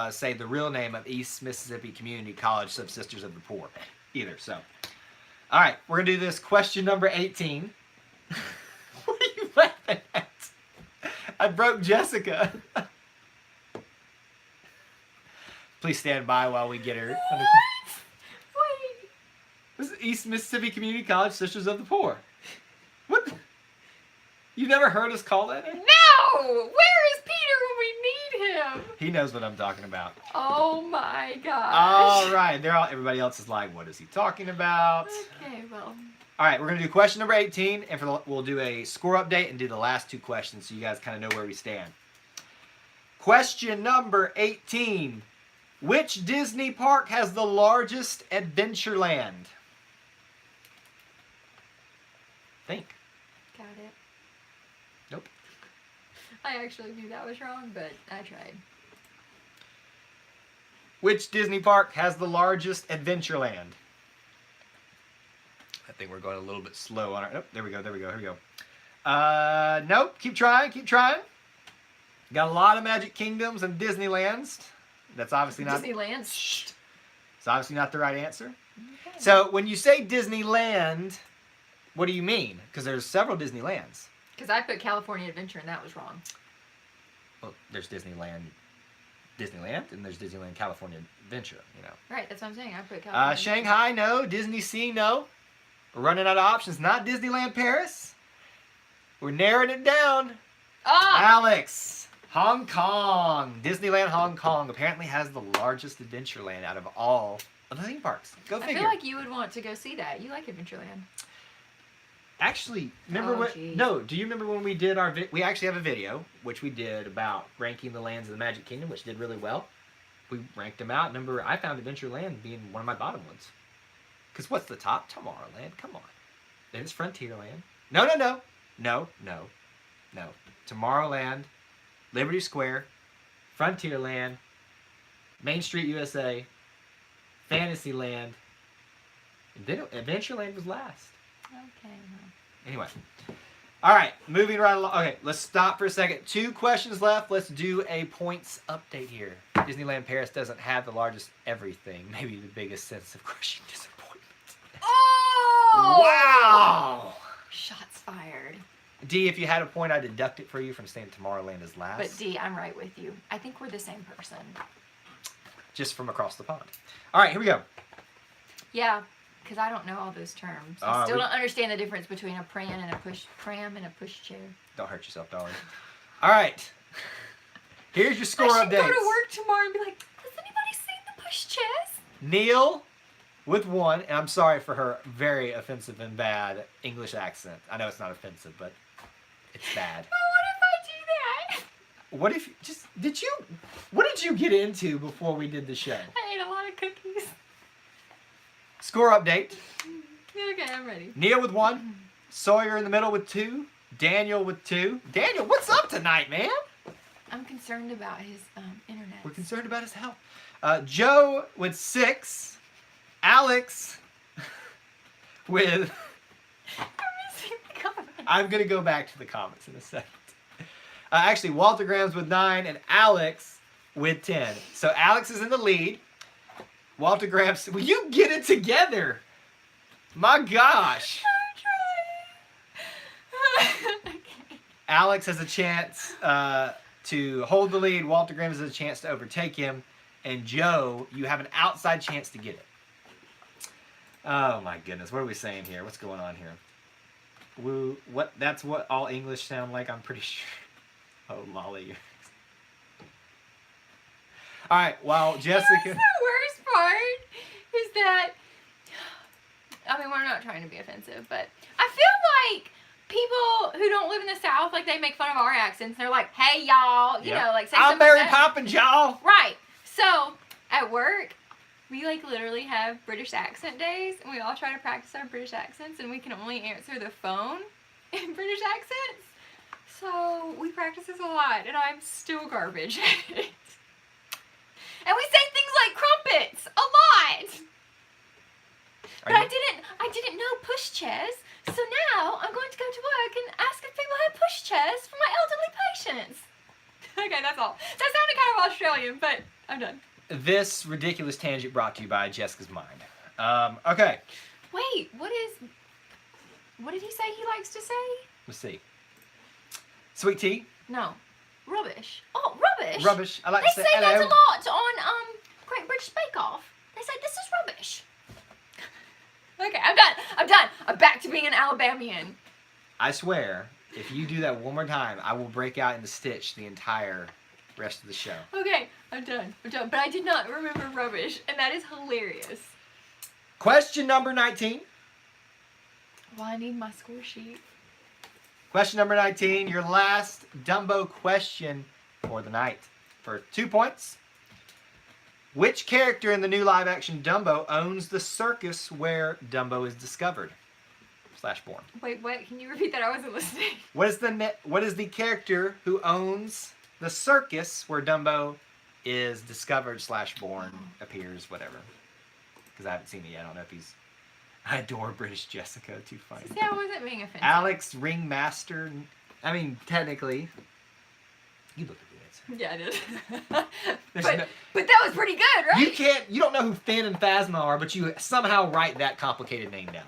say the real name of East Mississippi Community College Subsisters of the Poor either. So, all right, we're gonna do this. Question number 18. What are you laughing at? I broke Jessica. Please stand by while we get her. What? Wait. This is East Mississippi Community College Sisters of the Poor. What? You never heard us call that name? No! Where is Peter when we need him? He knows what I'm talking about. Oh my gosh. All right, everybody else is like, what is he talking about? Okay, well. All right, we're going to do question number 18, and we'll do a score update and do the last two questions so you guys kind of know where we stand. Question number 18. Which Disney park has the largest Adventureland? Think. Got it. Nope. I actually knew that was wrong, but I tried. Which Disney park has the largest Adventureland? I think we're going a little bit slow on our... Oh, there we go, here we go. Nope, keep trying. Got a lot of Magic Kingdoms and Disneylands. That's obviously not... Disneyland. It's obviously not the right answer. Okay. So, when you say Disneyland, what do you mean? Because there's several Disneylands. Because I put California Adventure and that was wrong. Well, there's Disneyland, and there's Disneyland California Adventure, you know. Right, that's what I'm saying. I put California Shanghai, no. Disney Sea, no. We're running out of options. Not Disneyland Paris. We're narrowing it down. Ah! Alex, Hong Kong. Disneyland Hong Kong apparently has the largest Adventureland out of all of the theme parks. Go figure. I feel like you would want to go see that. You like Adventureland. Actually, remember geez. do you remember when we did we actually have a video, which we did about ranking the lands of the Magic Kingdom, which did really well. we ranked them out. I found Adventureland being one of my bottom ones. Because what's the top? Tomorrowland. Come on. Then it's Frontierland. No. Tomorrowland, Liberty Square, Frontierland, Main Street USA, Fantasyland, and then Adventureland was last. Okay. Anyway. All right, moving right along. Okay, let's stop for a second. 2 questions left. Let's do a points update here. Disneyland Paris doesn't have the largest everything, maybe the biggest sense of crushing disappointment. Oh! Wow! Shots fired. D, if you had a point, I'd deduct it for you from saying Tomorrowland is last. But D, I'm right with you. I think we're the same person. Just from across the pond. All right, here we go. Yeah, because I don't know all those terms. I still don't understand the difference between a pram and a push chair. Don't hurt yourself, darling. All right. Here's your score I should updates. go to work tomorrow and be like, has anybody seen the push chairs? Neil with 1, and I'm sorry for her very offensive and bad English accent. I know it's not offensive, but it's bad. But what if I do that? What did you get into before we did the show? I ate a lot of cookies. Score update. Okay, I'm ready. Neil with 1, Sawyer in the middle with 2, Daniel with 2. Daniel, what's up tonight, man? I'm concerned about his internet. We're concerned about his health. Joe with 6, Alex with... I'm going to go back to the comments in a second. Actually, Walter Graham's with 9 and Alex with 10. So Alex is in the lead. Walter Graham's... Will you get it together? My gosh. I'm trying. Okay. Alex has a chance to hold the lead. Walter Graham has a chance to overtake him. And Joe, you have an outside chance to get it. Oh my goodness. What are we saying here? What's going on here? Woo. What? That's what all English sound like, I'm pretty sure. Oh, Molly. All right. While Jessica... The worst part is that... I mean, we're not trying to be offensive, but I feel like people who don't live in the South, like, they make fun of our accents. They're like, hey, y'all. You know, like, say I'm something Mary like that. Poppins, y'all. Right. So, at work, we, like, literally have British accent days, and we all try to practice our British accents, and we can only answer the phone in British accents. So, we practice this a lot, and I'm still garbage at it. And we say things like crumpets a lot. But I didn't know push chairs, so now I'm going to go to work and ask if people have push chairs for my elderly patients. Okay, that's all. That sounded kind of Australian, but I'm done. This ridiculous tangent brought to you by Jessica's Mind. Okay. Wait, what did he say he likes to say? Let's see. Sweet tea. No. Rubbish. Oh, rubbish? Rubbish. I like They to say say that hello. a lot on Great British Bake Off. They say this is rubbish. Okay, I'm done. I'm back to being an Alabamian. I swear, if you do that one more time, I will break out into Stitch the entire rest of the show. Okay, I'm done. But I did not remember rubbish, and that is hilarious. Question number 19. Well, I need my score sheet. Question number 19, your last Dumbo question for the night. For 2 points. Which character in the new live-action Dumbo owns the circus where Dumbo is discovered / born? Wait, what? Can you repeat that? I wasn't listening. What is the character who owns the circus where Dumbo is discovered / born, appears, whatever? Because I haven't seen it yet. I don't know if he's... I adore British Jessica. Too funny. See, I wasn't being offensive. Alex Ringmaster. I mean, technically, you look at the answer. Yeah, I did. There's but that was pretty good, right? You don't know who Finn and Phasma are, but you somehow write that complicated name down.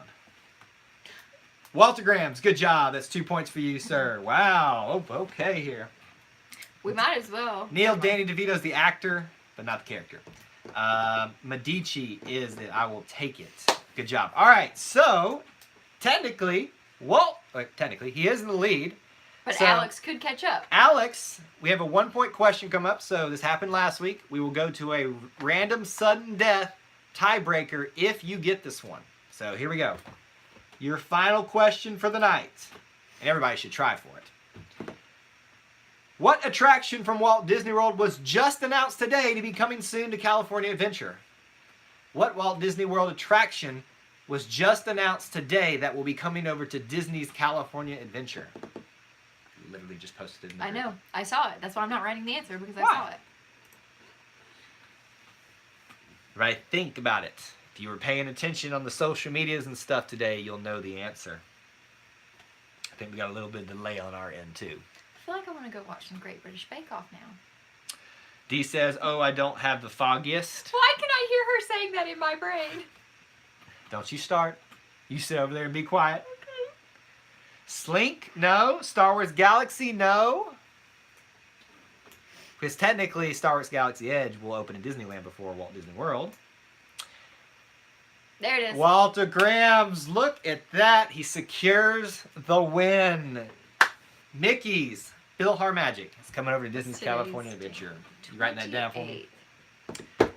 Walter Grahams, good job. That's 2 points for you, sir. Wow. Oh, okay here. We might as well. Neil Danny DeVito's the actor, but not the character. Medici is the I will take it. Good job. All right, so technically, he is in the lead. But So, Alex could catch up. Alex, we have a 1-point question come up. So this happened last week. We will go to a random sudden death tiebreaker if you get this one. So here we go. Your final question for the night. And everybody should try for it. What attraction from Walt Disney World was just announced today to be coming soon to California Adventure? What Walt Disney World attraction was just announced today that will be coming over to Disney's California Adventure? Literally just posted it in the group. know. I saw it. That's why I'm not writing the answer, because I Why? saw it. Right, think about it. If you were paying attention on the social medias and stuff today, you'll know the answer. I think we got a little bit of delay on our end too. I feel like I want to go watch some Great British Bake Off now. D says, oh, I don't have the foggiest. Why can I hear her saying that in my brain? Don't you start. You sit over there and be quiet. Okay. Slink, no. Star Wars Galaxy, no. Because technically, Star Wars Galaxy Edge will open in Disneyland before Walt Disney World. There it is. Walter Grahams, look at that. He secures the win. Mickey's PhilharMagic is coming over to Disney's Today's California Adventure. You writing that down for me? 28th.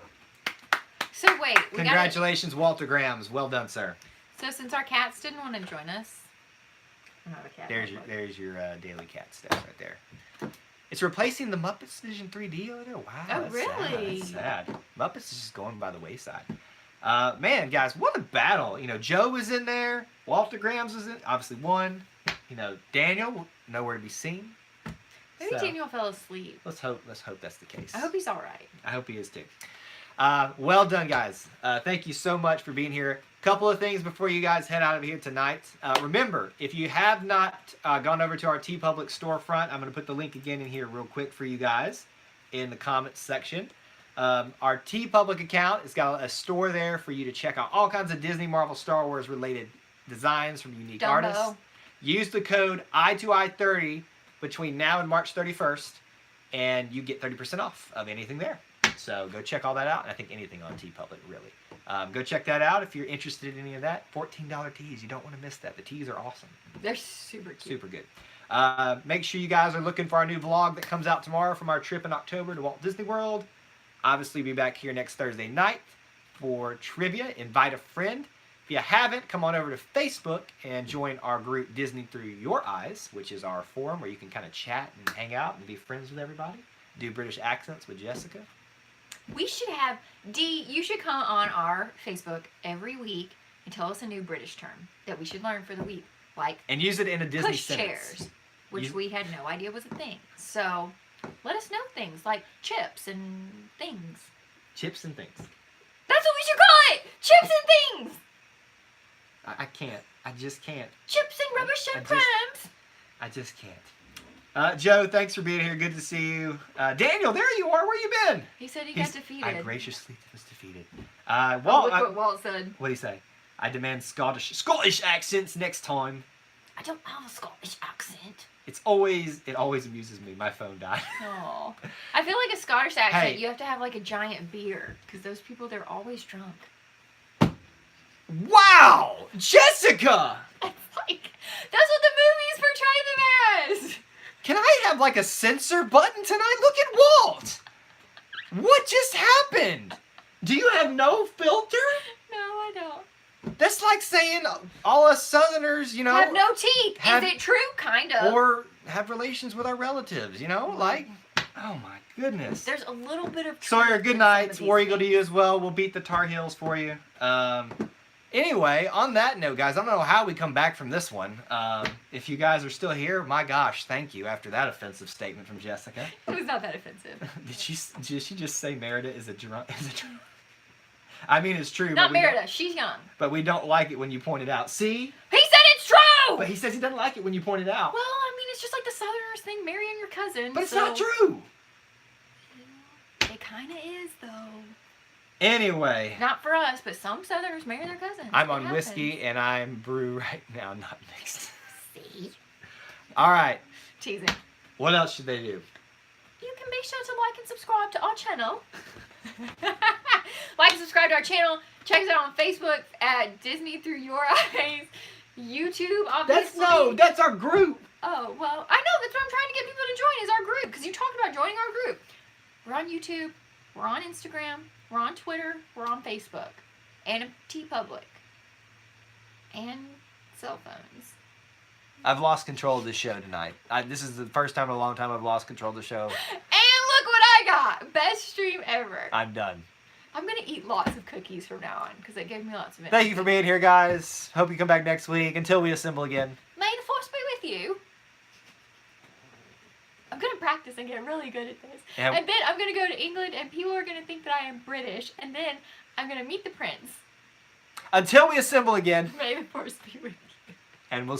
So wait, we Congratulations, Walter Grahams. Well done, sir. So since our cats didn't want to join us, I'm not a cat. There's your daily cat stats right there. It's replacing the Muppets Vision 3D over there. Wow. Oh, that's really? Sad. That's sad. Muppets is just going by the wayside. Man, guys, what a battle. You know, Joe was in there. Walter Grahams was in. Obviously won. You know, Daniel, nowhere to be seen. Maybe Daniel fell asleep. Let's hope that's the case. I hope he's all right. I hope he is too. Well done, guys. Thank you so much for being here. Couple of things before you guys head out of here tonight. Remember, if you have not gone over to our TeePublic storefront, I'm going to put the link again in here real quick for you guys in the comments section. Our TeePublic account has got a store there for you to check out all kinds of Disney, Marvel, Star Wars related designs from unique Dumbo. artists. Use the code I2I30 between now and March 31st, and you get 30% off of anything there. So go check all that out, and I think anything on TeePublic, really. Go check that out if you're interested in any of that. $14 tees. You don't want to miss that. The tees are awesome. They're super cute. Super good. Make sure you guys are looking for our new vlog that comes out tomorrow from our trip in October to Walt Disney World. Obviously, be back here next Thursday night for trivia. Invite a friend. If you haven't, come on over to Facebook and join our group Disney Through Your Eyes, which is our forum where you can kind of chat and hang out and be friends with everybody. Do British accents with Jessica. We should have, you should come on our Facebook every week and tell us a new British term that we should learn for the week. Like, and use it in a Disney push sentence. chairs, which we had no idea was a thing. So let us know things like chips and things. Chips and things. That's what we should call it! Chips and things! I can't. I just can't. Chips and rubbish and crumbs! I just can't. Joe, thanks for being here. Good to see you. Daniel, there you are. Where you been? He said he got defeated. I graciously was defeated. Look what Walt said. What did he say? I demand Scottish accents next time. I don't have a Scottish accent. It always amuses me. My phone died. Oh, I feel like a Scottish accent. Hey. You have to have like a giant beard because those people, they're always drunk. Wow, Jessica! It's like that's what the movies portray them as. Can I have like a censor button tonight? Look at Walt. What just happened? Do you have no filter? No, I don't. That's like saying all us Southerners, you know, Have no teeth. Is it true? Kind of. or have relations with our relatives, you know, like, oh my goodness. There's a little bit of. Sawyer, truth good in night. some of War these Eagle to things. you as well. We'll beat the Tar Heels for you. Anyway, on that note, guys, I don't know how we come back from this one. If you guys are still here, my gosh, thank you after that offensive statement from Jessica. It was not that offensive. Did she just say Merida is a drunk? I mean, it's true. Not but Merida. She's young. But we don't like it when you point it out. See? He said it's true. But he says he doesn't like it when you point it out. Well, I mean, it's just like the Southerners thing, marrying your cousin. But it's so- not true. It kind of is, though. Anyway, Not for us, but some Southerners marry their cousins. I'm It on happens. whiskey and I'm brew right now, not mixed. See? All right. Teasing. What else should they do? You can be sure to like and subscribe to our channel. Like and subscribe to our channel. Check us out on Facebook at Disney Through Your Eyes. YouTube, obviously. That's our group. Oh, well, I know. That's what I'm trying to get people to join is our group. Because you talked about joining our group. We're on YouTube. We're on Instagram. We're on Twitter. We're on Facebook. And TeePublic. And cell phones. I've lost control of the show tonight. This is the first time in a long time I've lost control of the show. And look what I got! Best stream ever. I'm done. I'm gonna eat lots of cookies from now on because it gave me lots of energy. Thank you for being here, guys. Hope you come back next week. Until we assemble again. May the force be with you. I'm gonna practice and get really good at this. Yeah. And then I'm gonna go to England and people are gonna think that I am British. And then I'm gonna meet the prince. Until we assemble again. May the force be with you. And we'll